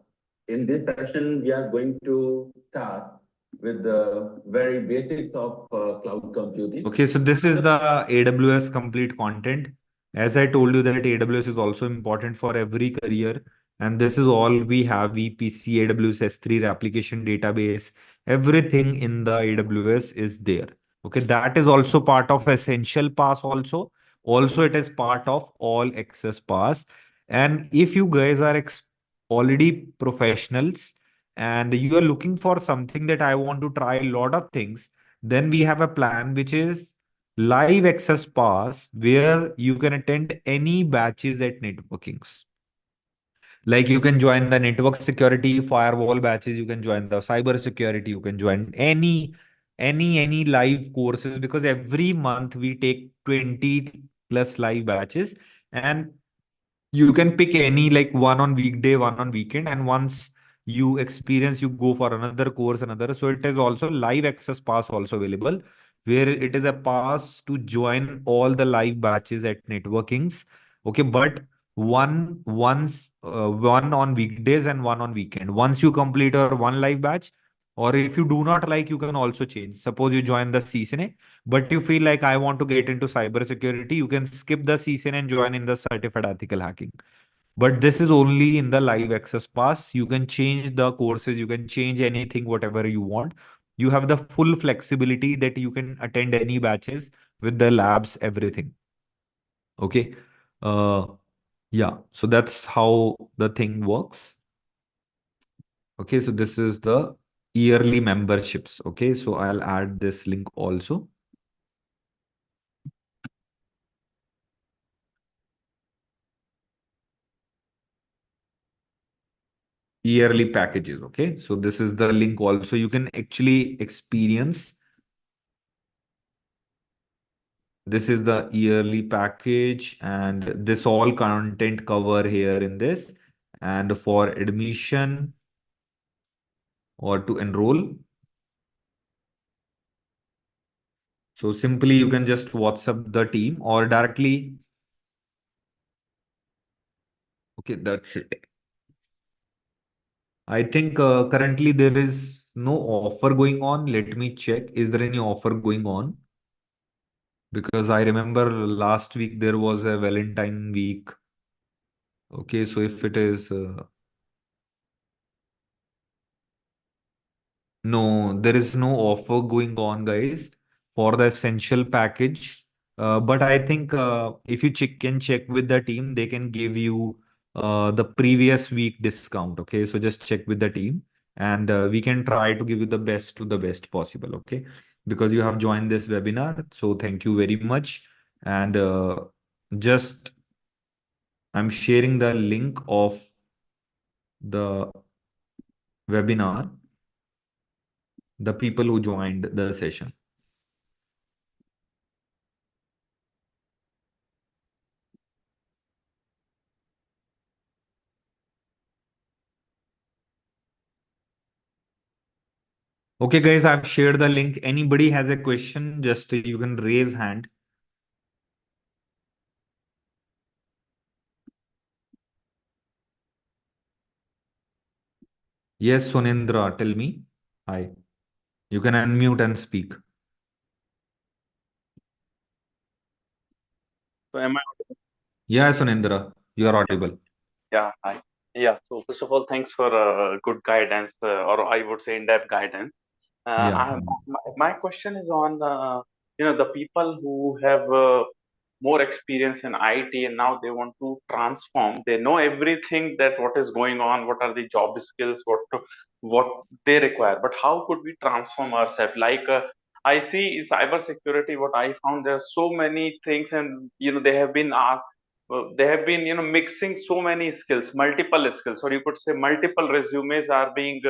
In this session, we are going to start with the very basics of cloud computing. Okay, so this is the AWS complete content. As I told you that AWS is also important for every career. And this is all we have: VPC, AWS S3, application database, everything in the AWS is there. Okay, that is also part of Essential Pass also. Also, it is part of All Access Pass. And if you guys are already professionals and you are looking for something that I want to try a lot of things, then we have a plan which is live access pass, where you can attend any batches at networkings. Like you can join the network security firewall batches, you can join the cyber security, you can join any live courses, because every month we take 20 plus live batches. And you can pick any, like one on weekday, one on weekend, and once you experience, you go for another course, another. So it is also live access pass also available, where it is a pass to join all the live batches at networkings. Okay, but one on weekdays and one on weekend. Once you complete your one live batch, or if you do not like, you can also change. Suppose you join the CCNA, but you feel like I want to get into cybersecurity, you can skip the CCNA and join in the certified ethical hacking. But this is only in the live access pass. You can change the courses, you can change anything, whatever you want. You have the full flexibility that you can attend any batches with the labs, everything. Okay. Uh, yeah. So that's how the thing works. Okay. So this is the yearly memberships. Okay. So I'll add this link also. yearly packages. Okay, so this is the link also. You can actually experience. This is the yearly package, and this all content cover here in this. And for admission or to enroll, so simply you can just WhatsApp the team or directly. Okay, that's it. I think currently there is no offer going on. Let me check. Is there any offer going on? Because I remember last week there was a Valentine week. Okay, so if it is no, there is no offer going on, guys, for the essential package. But I think if you check with the team, they can give you the previous week discount. Okay, so just check with the team, and we can try to give you the best to the best possible. Okay, because you have joined this webinar, so thank you very much. And just I'm sharing the link of the webinar, the people who joined the session. Okay, guys, I've shared the link. Anybody has a question, just you can raise hand. Yes, Sunendra, tell me. Hi. You can unmute and speak. So am I? Yeah, Sunendra, you are audible. Yeah, hi. Yeah. So first of all, thanks for good guidance, or I would say in-depth guidance. Yeah. My question is on the people who have more experience in IT and now they want to transform. They know everything that what is going on, what are the job skills, what they require. But how could we transform ourselves? Like I see in cybersecurity, what I found there are so many things, and they have been mixing so many skills, multiple skills, or you could say multiple resumes are being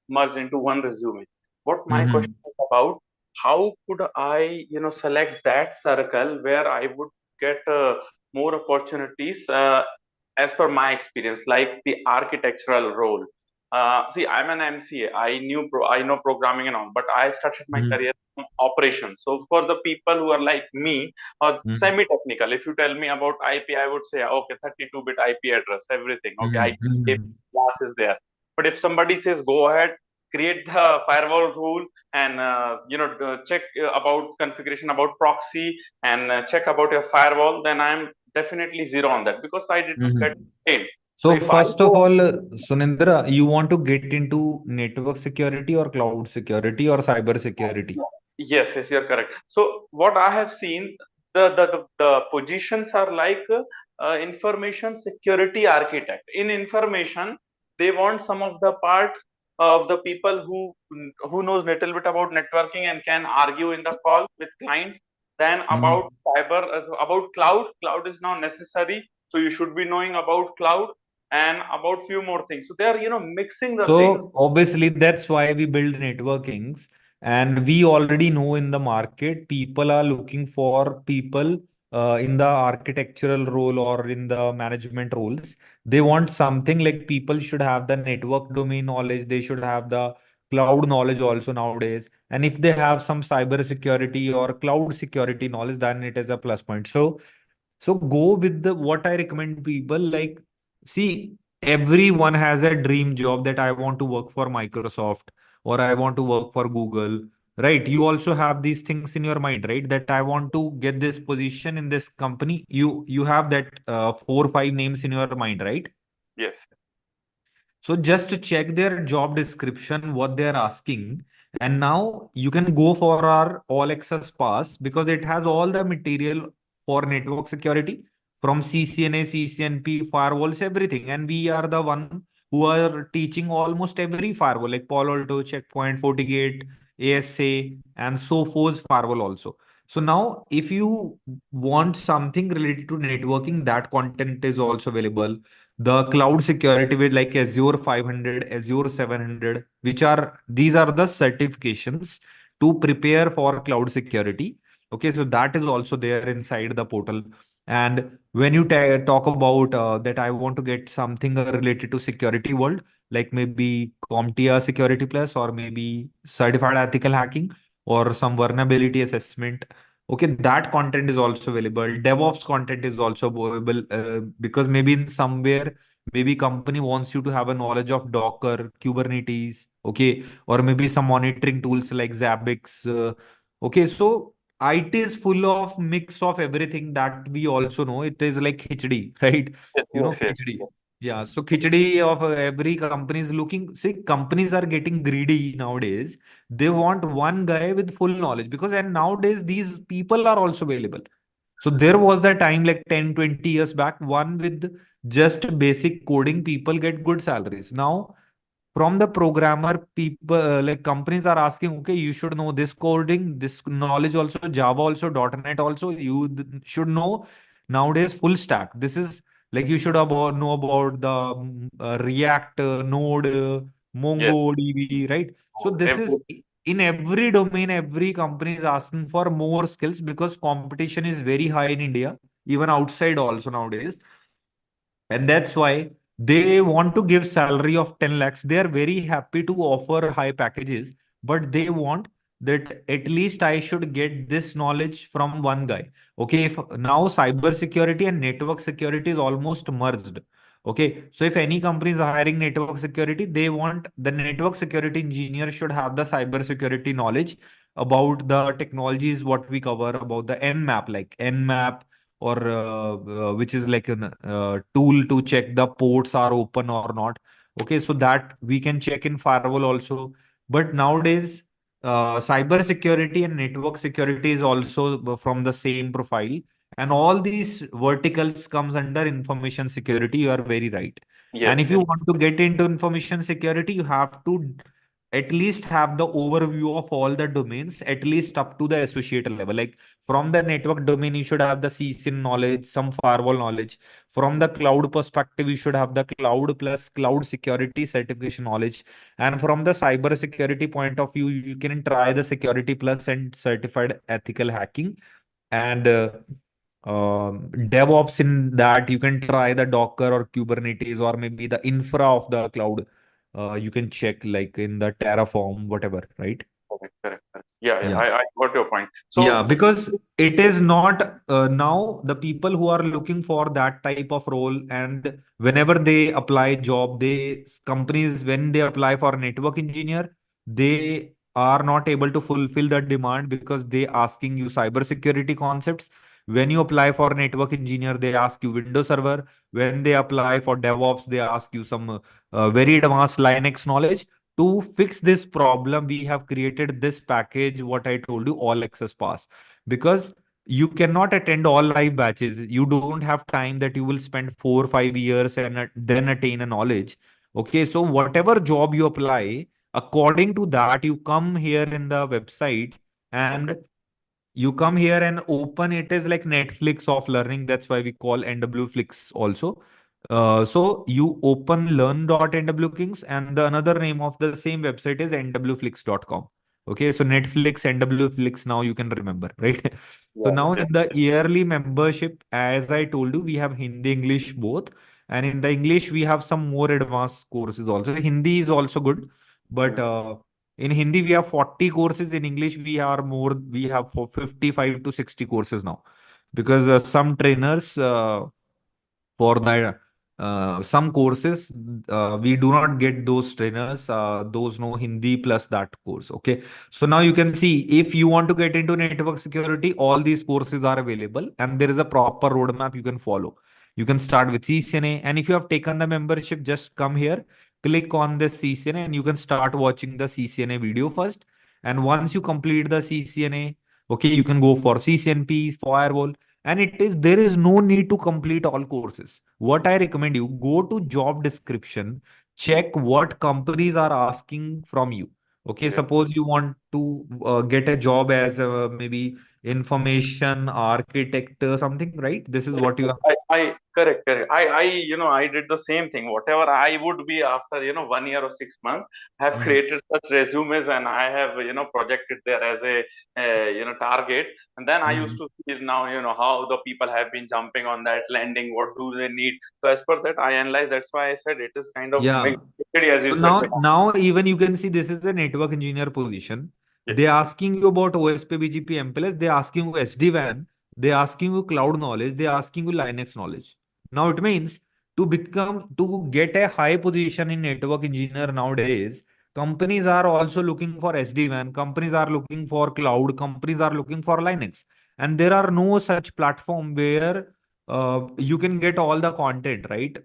merged into one resume. What my Mm-hmm. question is about, how could I select that circle where I would get more opportunities as per my experience, like the architectural role. See, I'm an MCA. I know programming and all, but I started my Mm-hmm. career from operations. So for the people who are like me or semi-technical, if you tell me about IP, I would say okay, 32-bit IP address, everything. Okay, I Mm-hmm. class is there. But if somebody says go ahead, create the firewall rule and check about configuration about proxy and check about your firewall, then I'm definitely zero on that because I did not Mm-hmm. get trained. So So if I first of go, all, Sunendra, you want to get into network security or cloud security or cyber security? yes, yes, you're correct. So what I have seen, the positions are like information security architect. In information, they want some of the part of the people who knows little bit about networking and can argue in the call with client. Then about cyber, about cloud. Cloud is now necessary, so you should be knowing about cloud and about few more things. So they are mixing the things. So obviously that's why we build networkings, and we already know in the market people are looking for people in the architectural role or in the management roles. They want something like people should have the network domain knowledge. They should have the cloud knowledge also nowadays. And if they have some cyber security or cloud security knowledge, then it is a plus point. So go with the what I recommend people like, see, everyone has a dream job that I want to work for Microsoft or I want to work for Google, right? You also have these things in your mind, right? That I want to get this position in this company. You have that 4 or 5 names in your mind, right? Yes, So just to check their job description, what they're asking, and now you can go for our all access pass because it has all the material for network security from CCNA, CCNP, firewalls, everything. And we are the one who are teaching almost every firewall like Palo Alto, Checkpoint, FortiGate, ASA, and Sophos firewall also. So now, if you want something related to networking, that content is also available. The cloud security with like Azure 500, Azure 700, which are these are the certifications to prepare for cloud security. Okay, so that is also there inside the portal. And when you talk about that, I want to get something related to security world, like maybe CompTIA Security Plus, or maybe certified ethical hacking, or some vulnerability assessment. Okay, that content is also available. DevOps content is also available, because maybe in somewhere, maybe company wants you to have a knowledge of Docker, Kubernetes, okay, or maybe some monitoring tools like Zabbix. Okay, so IT is full of mix of everything that we also know. It is like khichdi, right? Yes, You know, yes, yes. khichdi. Yeah, so khichdi of every company is looking. See, companies are getting greedy nowadays. They want one guy with full knowledge, because and nowadays these people are also available. So there was the time like 10, 20 years back, one with just basic coding people get good salaries. Now from the programmer, people like companies are asking, okay, you should know this coding, this knowledge also, Java also, .NET also. You should know nowadays full stack. This is like you should know about the React, Node, Yes. MongoDB, right? So this Every, is in every domain, every company is asking for more skills, because competition is very high in India, even outside also nowadays. And that's why they want to give salary of 10 lakhs. They are very happy to offer high packages, but they want that at least I should get this knowledge from one guy. Okay, if now cyber security and network security is almost merged. Okay, so if any company is hiring network security, they want the network security engineer should have the cyber security knowledge about the technologies what we cover, about the nmap, like nmap, or which is like a tool to check the ports are open or not. Okay, so that we can check in firewall also. But nowadays, cyber security and network security is also from the same profile, and all these verticals comes under information security. You are very right. And yes, if you yes. want to get into information security, you have to at least have the overview of all the domains, at least up to the associate level. Like from the network domain, you should have the CSIN knowledge, some firewall knowledge. From the cloud perspective, you should have the cloud plus cloud security certification knowledge. And from the cyber security point of view, you can try the security plus and certified ethical hacking. And DevOps, in that you can try the Docker or Kubernetes, or maybe the infra of the cloud. You can check like in the Terraform, whatever, right? Correct, correct, correct. Yeah, yeah. Yeah. I got your point. Yeah, So, because it is not now the people who are looking for that type of role, and whenever they apply job, they companies when they apply for network engineer, they are not able to fulfill the demand because they asking you cyber security concepts. When you apply for network engineer, they ask you Windows Server. When they apply for DevOps, they ask you some very advanced Linux knowledge. To fix this problem, we have created this package, what I told you, all access pass. Because you cannot attend all live batches. You don't have time that you will spend 4 or 5 years and then attain a knowledge. Okay, so whatever job you apply, according to that, you come here in the website, okay, and you come here and open it is like Netflix of learning. That's why we call NW Flix also. So you open learn.nwkings, and the another name of the same website is nwflix.com. Okay, so Netflix, NW Flix, now you can remember, right? So yeah, now yeah, in the yearly membership, as I told you, we have Hindi, English both. And in the English, we have some more advanced courses also. Hindi is also good, but mm, in Hindi, we have 40 courses. In English, we have for 55 to 60 courses now. Because some trainers, for the some courses, we do not get those trainers, those know Hindi plus that course. Okay. So now you can see, if you want to get into network security, all these courses are available, and there is a proper roadmap you can follow. You can start with CCNA, and if you have taken the membership, just come here, click on this CCNA, and you can start watching the CCNA video first. And once you complete the CCNA, okay, you can go for CCNP, firewall. And it is there is no need to complete all courses. What I recommend you, go to job description, check what companies are asking from you. Okay, yes, suppose you want to get a job as maybe information architect, something, right? This is what you are. Correct. I did the same thing. Whatever I would be after, 1 year or 6 months, I have Hmm. created such resumes and I have, projected there as a, target. And then I used Hmm. to see now, how the people have been jumping on that landing. What do they need? So as per that, I analyze. That's why I said it is kind of Yeah. mixed, as you So said. now even you can see this is a network engineer position. Yes. They asking you about OSP, BGP, MPLS. They asking you SD-WAN. They asking you cloud knowledge. They asking you Linux knowledge. Now it means to get a high position in network engineer nowadays, companies are also looking for SD-WAN. Companies are looking for cloud. Companies are looking for Linux. And there are no such platform where you can get all the content, right?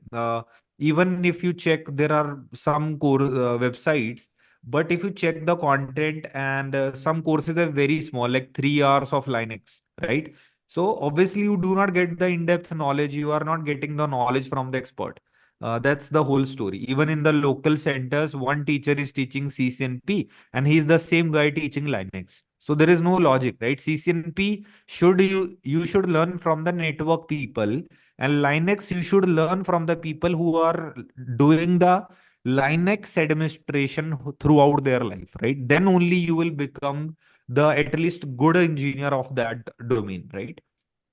Even if you check, there are some core websites, but if you check the content, and some courses are very small, like 3 hours of Linux, right? So obviously you do not get the in-depth knowledge. You are not getting the knowledge from the expert. That's the whole story. Even in the local centers, one teacher is teaching CCNP and he's the same guy teaching Linux. So there is no logic, right? CCNP you should learn from the network people, and Linux, you should learn from the people who are doing the Linux administration throughout their life, right? Then only you will become the at least good engineer of that domain, right?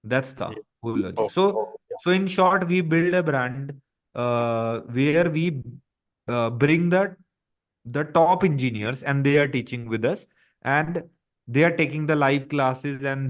That's the Yes. whole logic. Okay. So in short, we build a brand where we bring the top engineers and they are teaching with us, and they are taking the live classes, and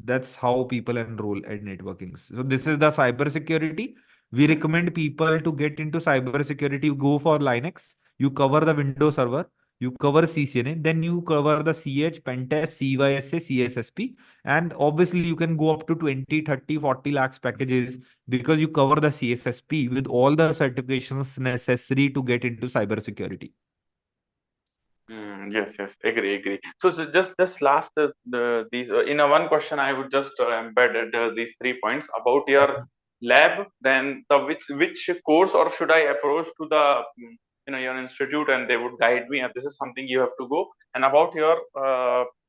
that's how people enroll at networking. So this is the cybersecurity. We recommend people to get into cybersecurity. You go for Linux, you cover the Windows Server, you cover CCNA, then you cover the CH, Pentest, CYSA, CSSP, and obviously you can go up to 20, 30, 40 lakhs packages because you cover the CSSP with all the certifications necessary to get into cybersecurity. Yes, agree. So just last these in a one question, I would just embed these 3 points about your lab. Then the which course or should I approach to the your institute and they would guide me. And this is something you have to go. And about your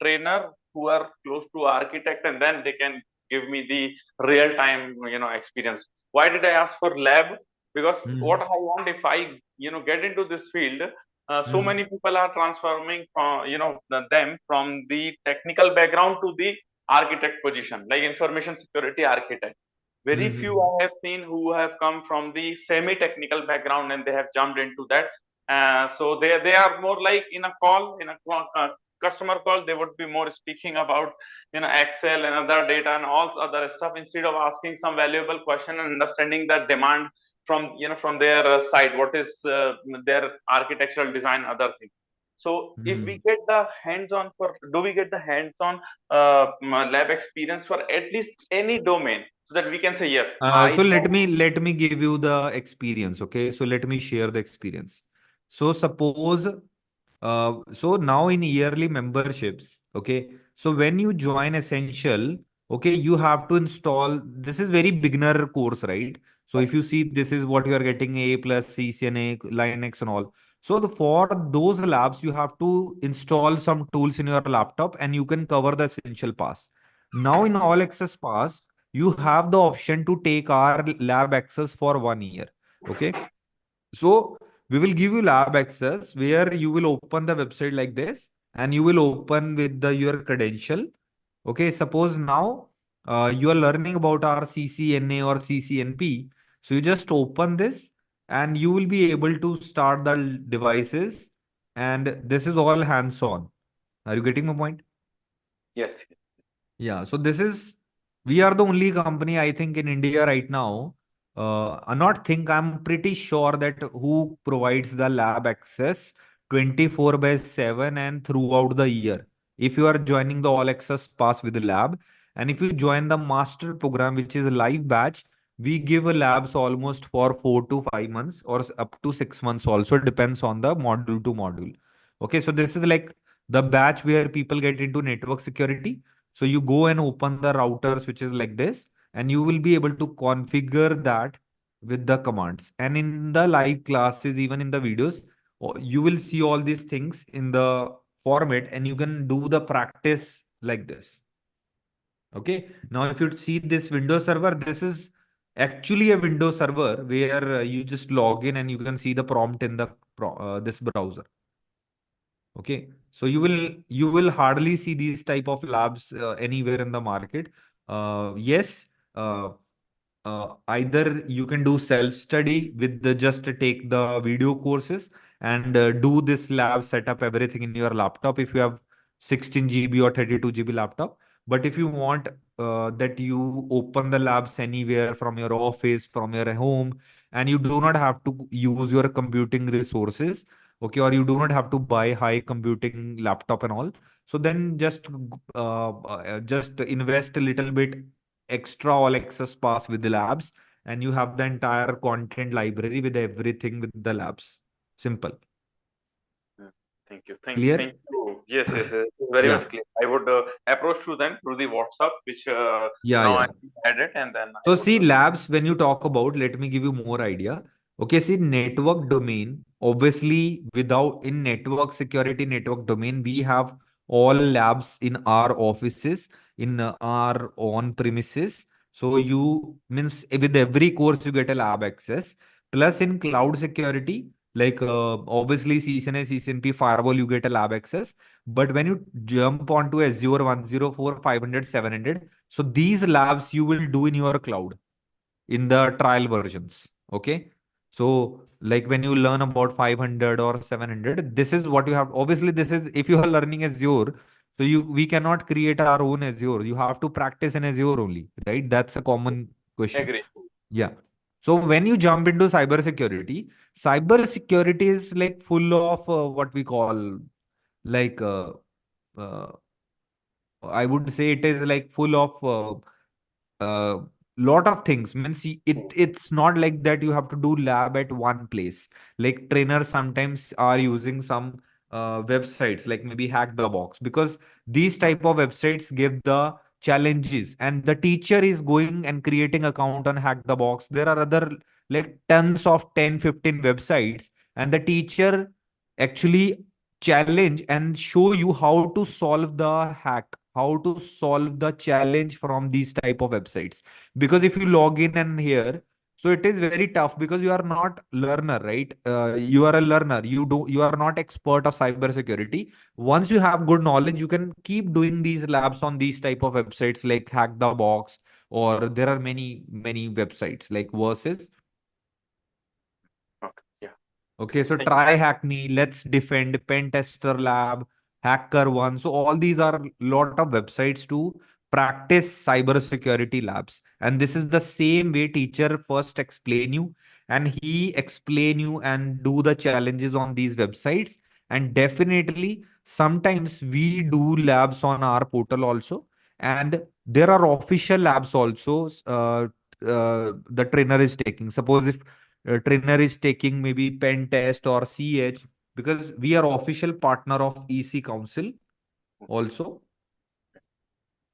trainer who are close to architect, and then they can give me the real time experience. Why did I ask for lab? Because what Mhm. I want, if I get into this field, so Mhm. many people are transforming from them from the technical background to the architect position, like information security architect. Very few Mhm. I have seen who have come from the semi technical background and they have jumped into that. So they are more like in a call, in a customer call, they would be more speaking about Excel and other data and all other stuff, instead of asking some valuable question and understanding the demand from from their side, what is their architectural design, other thing. So if we Mhm. get the hands on for, do we get the hands on lab experience for at least any domain, so that we can say yes, I So saw. let me give you the experience. Okay, so let me share the experience. So suppose so now in yearly memberships, okay, so when you join Essential, okay, you have to install. This is very beginner course, right? So if you see, this is what you are getting: A plus CCNA, Linux, and all. So for those labs, you have to install some tools in your laptop, and you can cover the Essential Pass. Now in All Access Pass, you have the option to take our lab access for 1 year. Okay. So we will give you lab access where you will open the website like this, and you will open with your credential. Okay. Suppose now you are learning about our CCNA or CCNP. So you just open this and you will be able to start the devices. And this is all hands on. Are you getting my point? Yes. Yeah, so we are the only company, I think, in India right now. Not think, I'm pretty sure that who provides the lab access 24 by 7 and throughout the year. If you are joining the All Access Pass with the lab, and if you join the master program, which is a live batch, we give a labs almost for 4 to 5 months or up to 6 months also, depends on the module to module. Okay, so this is like the batch where people get into network security. So you go and open the routers, which is like this, and you will be able to configure that with the commands. And in the live classes, even in the videos, you will see all these things in the format, and you can do the practice like this. Okay. Now, if you see this Windows server, this is actually a Windows server where you just log in and you can see the prompt in the this browser. Okay, so you will hardly see these type of labs anywhere in the market. Yes, either you can do self study with the just take the video courses and do this lab, set up everything in your laptop if you have 16 GB or 32 GB laptop. But if you want that you open the labs anywhere from your office, from your home, and you do not have to use your computing resources, okay, or you do not have to buy high computing laptop and all, so then just invest a little bit extra all access pass with the labs, and you have the entire content library with everything with the labs. Simple. Yeah. Thank you. Thank Clear? you. Yes, yes, yes. It's very Yeah. much clear. I would approach to them through the WhatsApp, which Yeah, now I yeah. added, and then I So would. see, labs, when you talk about, let me give you more idea. Okay, see, network domain, obviously without in network security, network domain, we have all labs in our offices, in our on premises. So you means with every course you get a lab access. Plus in cloud security, like obviously CCNA, CCNP, firewall, you get a lab access. But when you jump onto Azure 104, 500, 700, so these labs you will do in your cloud in the trial versions. Okay. So like when you learn about 500 or 700, this is what you have. Obviously, this is if you are learning Azure. So we cannot create our own Azure. You have to practice in Azure only, right? That's a common question. Agree. Yeah. So when you jump into cybersecurity is like full of what we call like uh, I would say it is like full of lot of things. Means it's not like that you have to do lab at one place. Like trainers sometimes are using some websites like maybe Hack the Box, because these type of websites give the challenges, and the teacher is going and creating account on Hack the Box. There are other like tons of 10, 15 websites, and the teacher actually challenge and show you how to solve the hack, how to solve the challenge from these type of websites. Because if you log in and here, so it is very tough because you are not learner, right? You are a learner, you are not expert of cyber security. Once you have good knowledge, you can keep doing these labs on these type of websites like Hack the Box, or there are many websites like Versus. Okay. Yeah. Okay, so Thank you. try hack me, let's defend, pen tester lab, hacker one. So all these are lot of websites to practice cyber security labs. And this is the same way teacher first explain you, and he explain you and do the challenges on these websites. And definitely sometimes we do labs on our portal also. And there are official labs also the trainer is taking. Suppose if trainer is taking maybe pen test or CH, because we are official partner of EC Council also.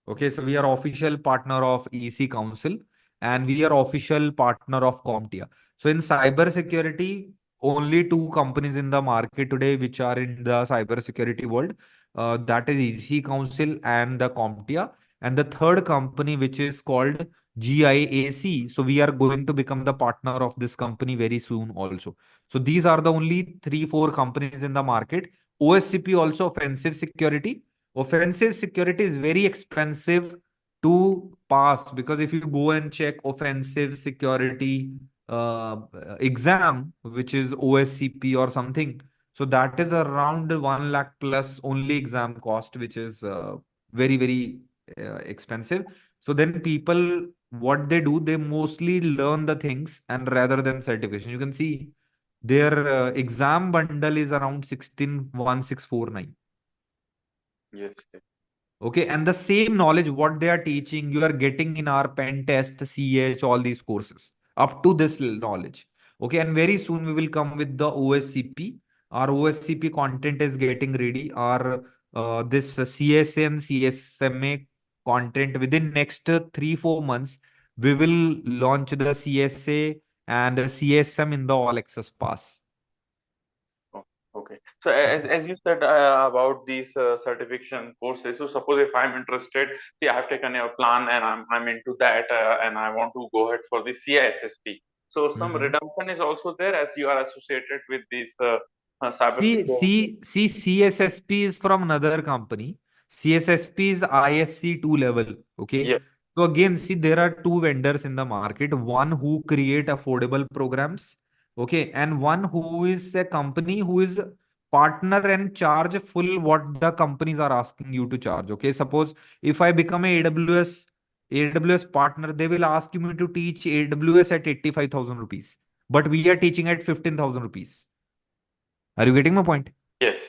Okay, so we are official partner of EC Council, and we are official partner of CompTIA. So in cyber security, only two companies in the market today which are in the cyber security world, that is EC Council and the CompTIA, and the third company which is called GIAC. So we are going to become the partner of this company very soon also. So these are the only three, four companies in the market. OSCP also, offensive security. Offensive security is very expensive to pass, because if you go and check offensive security exam, which is OSCP or something, so that is around 1 lakh plus only exam cost, which is very expensive. So then people, what they do, they mostly learn the things and rather than certification. You can see their exam bundle is around 16,1649. Yes. Yes. Okay, and the same knowledge what they are teaching, you are getting in our pen test, CH, all these courses up to this knowledge. Okay, and very soon we will come with the OSCP. Our OSCP content is getting ready. Our this CSA and CSMA content within next 3-4 months, we will launch the CSA and CSM in the all access pass. Oh, okay. So as you said about these certification courses, so suppose if I'm interested, see, I've taken a plan and I'm into that and I want to go ahead for the CISSP. So some Mhm. redemption is also there as you are associated with this cyber security. See, CSSP is from another company. CSSP is ISC 2 level. Okay. Yes, So again, see, there are two vendors in the market. One who create affordable programs. Okay. And one who is a company who is partner and charge full what the companies are asking you to charge. Okay. Suppose if I become a AWS partner, they will ask me to teach AWS at 85,000 rupees. But we are teaching at 15,000 rupees. Are you getting my point? yes.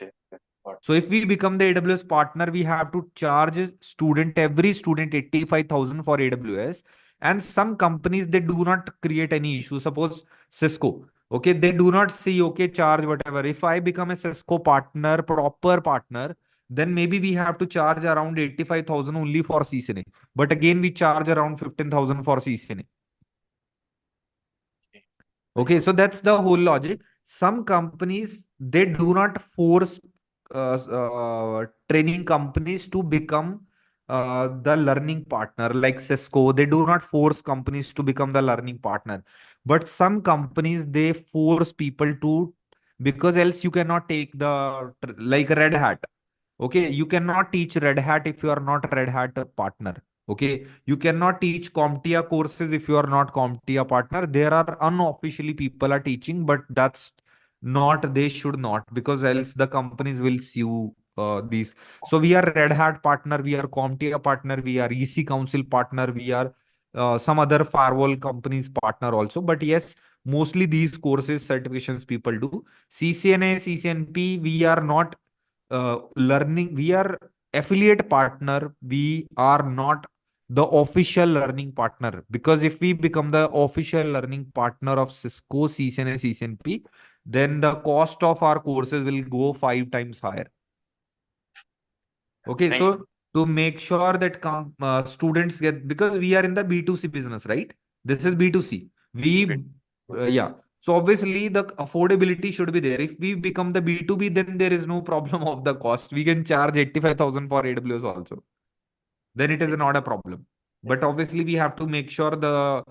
Got So if we become the AWS partner, we have to charge every student 85,000 for AWS. And some companies, they do not create any issue. Suppose Cisco, okay, they do not see, okay, charge whatever. If I become a Cisco partner, proper partner, then maybe we have to charge around 85,000 only for CCNA. But again, we charge around 15,000 for CCNA. it. Very Okay, good. so that's the whole logic. Some companies, they do not force training companies to become the learning partner like Cisco. They do not force companies to become the learning partner. But some companies, they force people to, because else you cannot take the, like Red Hat. Okay, you cannot teach Red Hat if you are not Red Hat partner. Okay, you cannot teach CompTIA courses if you are not CompTIA partner. There are unofficially people are teaching, but that's not, they should not, because else the companies will sue these. So we are Red Hat partner, we are CompTIA partner, we are EC Council partner, we are some other firewall companies partner also. But yes, mostly these courses certifications people do. CCNA, CCNP, we are not learning, we are affiliate partner, we are not the official learning partner, because if we become the official learning partner of Cisco, CCNA, CCNP, then the cost of our courses will go 5 times higher. Okay, Thank so to make sure that students get, because we are in the B2C business, right? This is B2C. you. Yeah. So obviously the affordability should be there. If we become the B2B, then there is no problem of the cost. We can charge 85,000 for AWS also. Then it is not a problem. But obviously we have to make sure the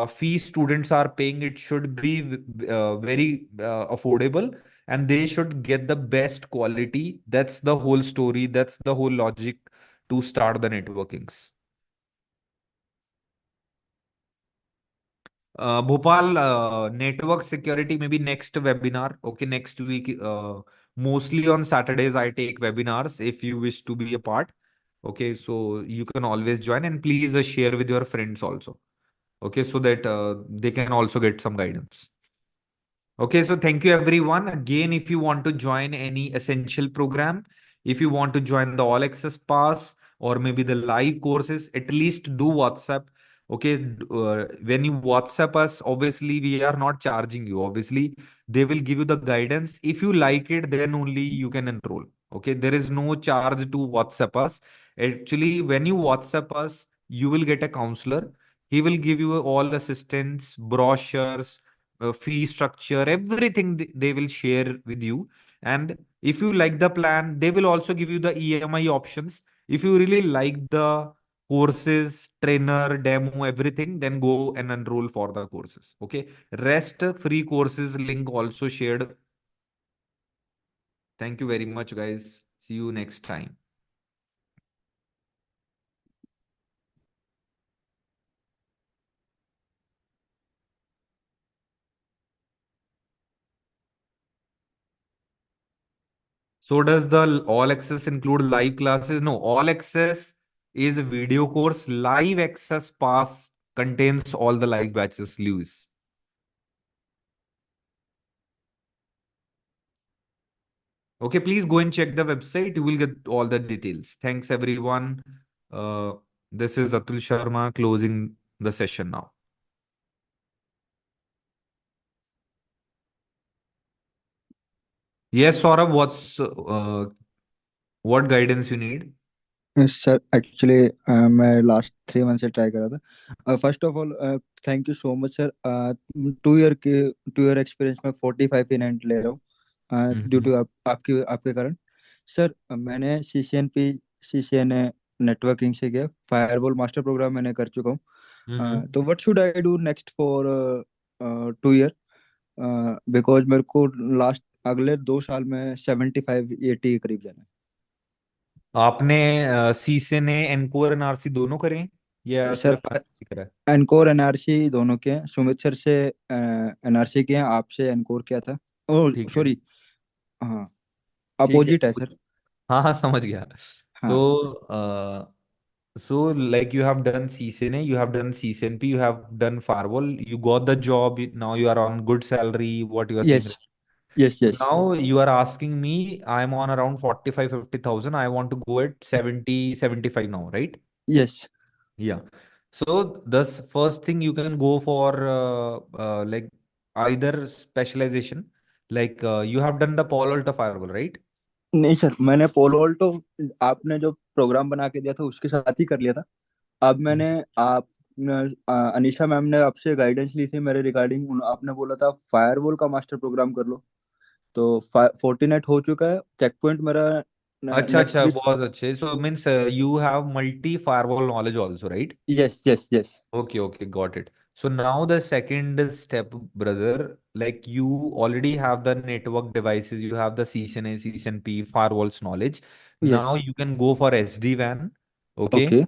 fee students are paying, it should be very affordable, and they should get the best quality. That's the whole story. That's the whole logic to start the networkings. Bhopal, network security, maybe next webinar. Okay, next week. Mostly on Saturdays, I take webinars if you wish to be a part. Okay, so you can always join, and please share with your friends also. Okay, so that they can also get some guidance. Okay, so thank you everyone. Again, if you want to join any essential program, if you want to join the all access pass or maybe the live courses, at least do WhatsApp. Okay, when you WhatsApp us, obviously we are not charging you. Obviously, they will give you the guidance. If you like it, then only you can enroll. Okay, there is no charge to WhatsApp us. Actually, when you WhatsApp us, you will get a counselor. He will give you all assistance, brochures, fee structure, everything they will share with you. And if you like the plan, they will also give you the EMI options. If you really like the courses, trainer, demo, everything, then go and enroll for the courses. Okay. Rest free courses link also shared. Thank you very much, guys. See you next time. So does the all access include live classes? No, all access is a video course. Live access pass contains all the live batches, Lewis. Okay, please go and check the website. You will get all the details. Thanks, everyone. Uh, this is Atul Sharma closing the session now. Yes, Saurabh, what guidance you need? Sir actually मैं last 3 month से try कर रहा था first of all thank you so much sir 2 year के 2 year experience में 45 इन ले रहा हूँ ड्यू टू आपके आपके कारण। सर मैंने CCNA नेटवर्किंग से किया, फायरवॉल मास्टर प्रोग्राम मैंने कर चुका हूँ। तो what should I do next for 2 year, because मेरे को लास्ट अगले 2 साल में 75-80 के करीब जाना आपने सी ने एनकोर एनआरसी दोनों करे हैं या है सर। सिर्फ एनआरसी करा है? एनकोर एनआरसी दोनों के हैं, सुमित सर से एनआरसी किए हैं, आपसे एनकोर किया था। ओ ठीक है। सॉरी, हाँ ठीक है। अपोजिट है सर। हाँ हाँ, समझ गया। हाँ सो so like you have done CCNA, you have done CCNP, you have done firewall, you got the job, now you are on good salary, what you are saying, yes right? Yes So yes now you are asking me, I'm on around 45-50,000, I want to go at 70-75 now, right? Yes. Yeah. So the first thing you can go for like either specialization, like you have done the Palo Alto firewall, right? नहीं sir, मैंने पोलो Alto आपने जो programme बना के दिया था उसके साथ ही कर लिया था। अब हम्म। मैंने आप अनीशा मैम ने आपसे गाइडेंस ली थी मेरे रिगार्डिंग, आपने बोला था फायरवॉल का मास्टर प्रोग्राम कर लो। तो फोर्टिनेट हो चुका है, चेक पॉइंट मेरा अच्छा नेक्स्ट अच्छा, वीक। बहुत अच्छे। So means you have multi firewall knowledge also, right? Yes yes yes. Okay, okay, got it. So now the second step, brother, like you already have the network devices, you have the CCNA, CCNP, firewalls knowledge. Yes Now you can go for SD-WAN. Okay. Okay.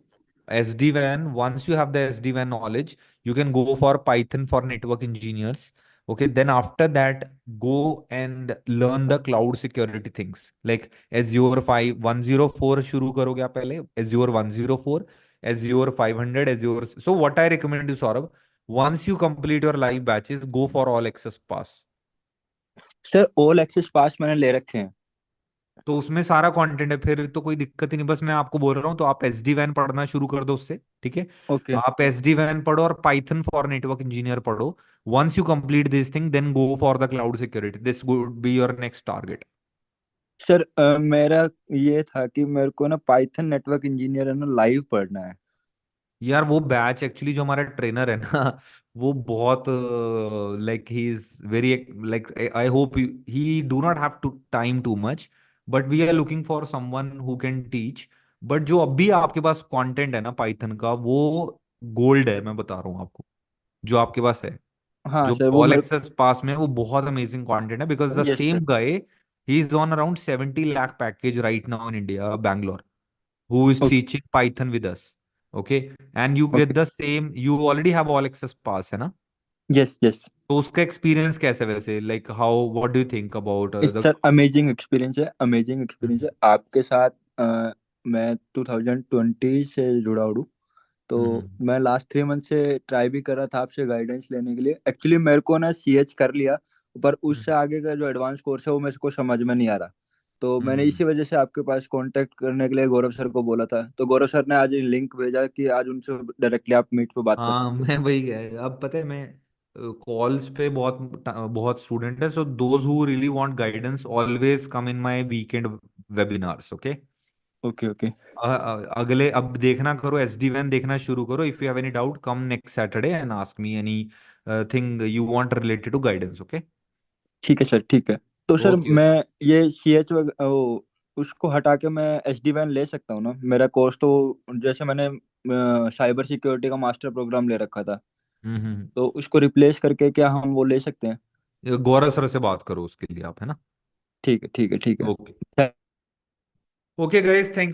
SD-WAN, once you have the SD-WAN knowledge, you can go for Python for network engineers. Okay. Then after that, go and learn the cloud security things like Azure 5104 शुरू करोगे आप पहले, Azure 104, Azure 500, Azure. So what I recommend you, Saurabh, once you complete your live batches, go for all access pass. Sir all access pass मैंने ले रखे हैं। तो उसमें सारा कंटेंट है, फिर तो कोई दिक्कत ही नहीं। बस मैं आपको बोल रहा हूँ, तो आप SD-WAN पढ़ना शुरू कर दो उससे, ठीक है? ओके आप SD-WAN पढ़ो और पाइथन फॉर नेटवर्क इंजीनियर पढ़ो। Once you complete this thing, then go for the cloud security, this would be your next target. Sir. मेरा ये था कि मेरे को ना पाइथन नेटवर्क इंजीनियर है ना लाइव पढ़ना है। यार वो बैच एक्चुअली जो हमारा ट्रेनर है ना, वो बहुत like he is very like, I hope he do not have to time too much, but we are looking for someone who can teach. But जो अभी आपके पास कंटेंट है ना पाइथन का, वो गोल्ड है, मैं बता रहा हूँ आपको। जो आपके पास है, हाँ जो सर वो ऑल मेरे। एक्सेस पास में है, वो बहुत अमेजिंग कंटेंट है, because the yes sir. Same guy he is on around 70 lakh package right now in India, Bangalore, who is teaching Python with us. Okay. And you get okay. the same, you already have all access pass, है ना? Yes yes. तो उसका experience कैसे वैसे, like how, what do you think about इस the? Sir amazing experience है, amazing experience है आपके साथ। मैं 2020 से जुड़ा हूँ। तो मैं लास्ट 3 मंथ से ट्राई भी कर रहा था आपसे गाइडेंस लेने के लिए। एक्चुअली मेरे को ना CH कर लिया, पर उससे आगे का जो एडवांस कोर्स है वो मेरे को समझ में नहीं आ रहा। तो मैंने इसी वजह से आपके पास कांटेक्ट करने के लिए गौरव सर को बोला था, तो गौरव सर ने आज लिंक भेजा कि आज उनसे डायरेक्टली आप मीट पे बात कर हाँ, सकते हो। मैं वही गया। अब पता है, मैं कॉल्स पे बहुत बहुत स्टूडेंट है, so those who really want guidance always come in my weekend webinars. Okay. Okay okay. अगले अब देखना करो, SD-WAN देखना शुरू करो। If you have any doubt, come next Saturday and ask me any thing you want related to guidance. Okay. ठीक है sir, ठीक है। तो सर ओके। मैं ये CH उसको हटा के मैं SD-WAN ले सकता हूँ ना? मेरा कोर्स तो जैसे मैंने साइबर सिक्योरिटी का मास्टर प्रोग्राम ले रखा था, हम्म। तो उसको रिप्लेस करके क्या हम वो ले सकते हैं? गौरव सर से बात करो उसके लिए आप, है ना? ठीक है ठीक है ठीक ओके। है। Okay guys, thank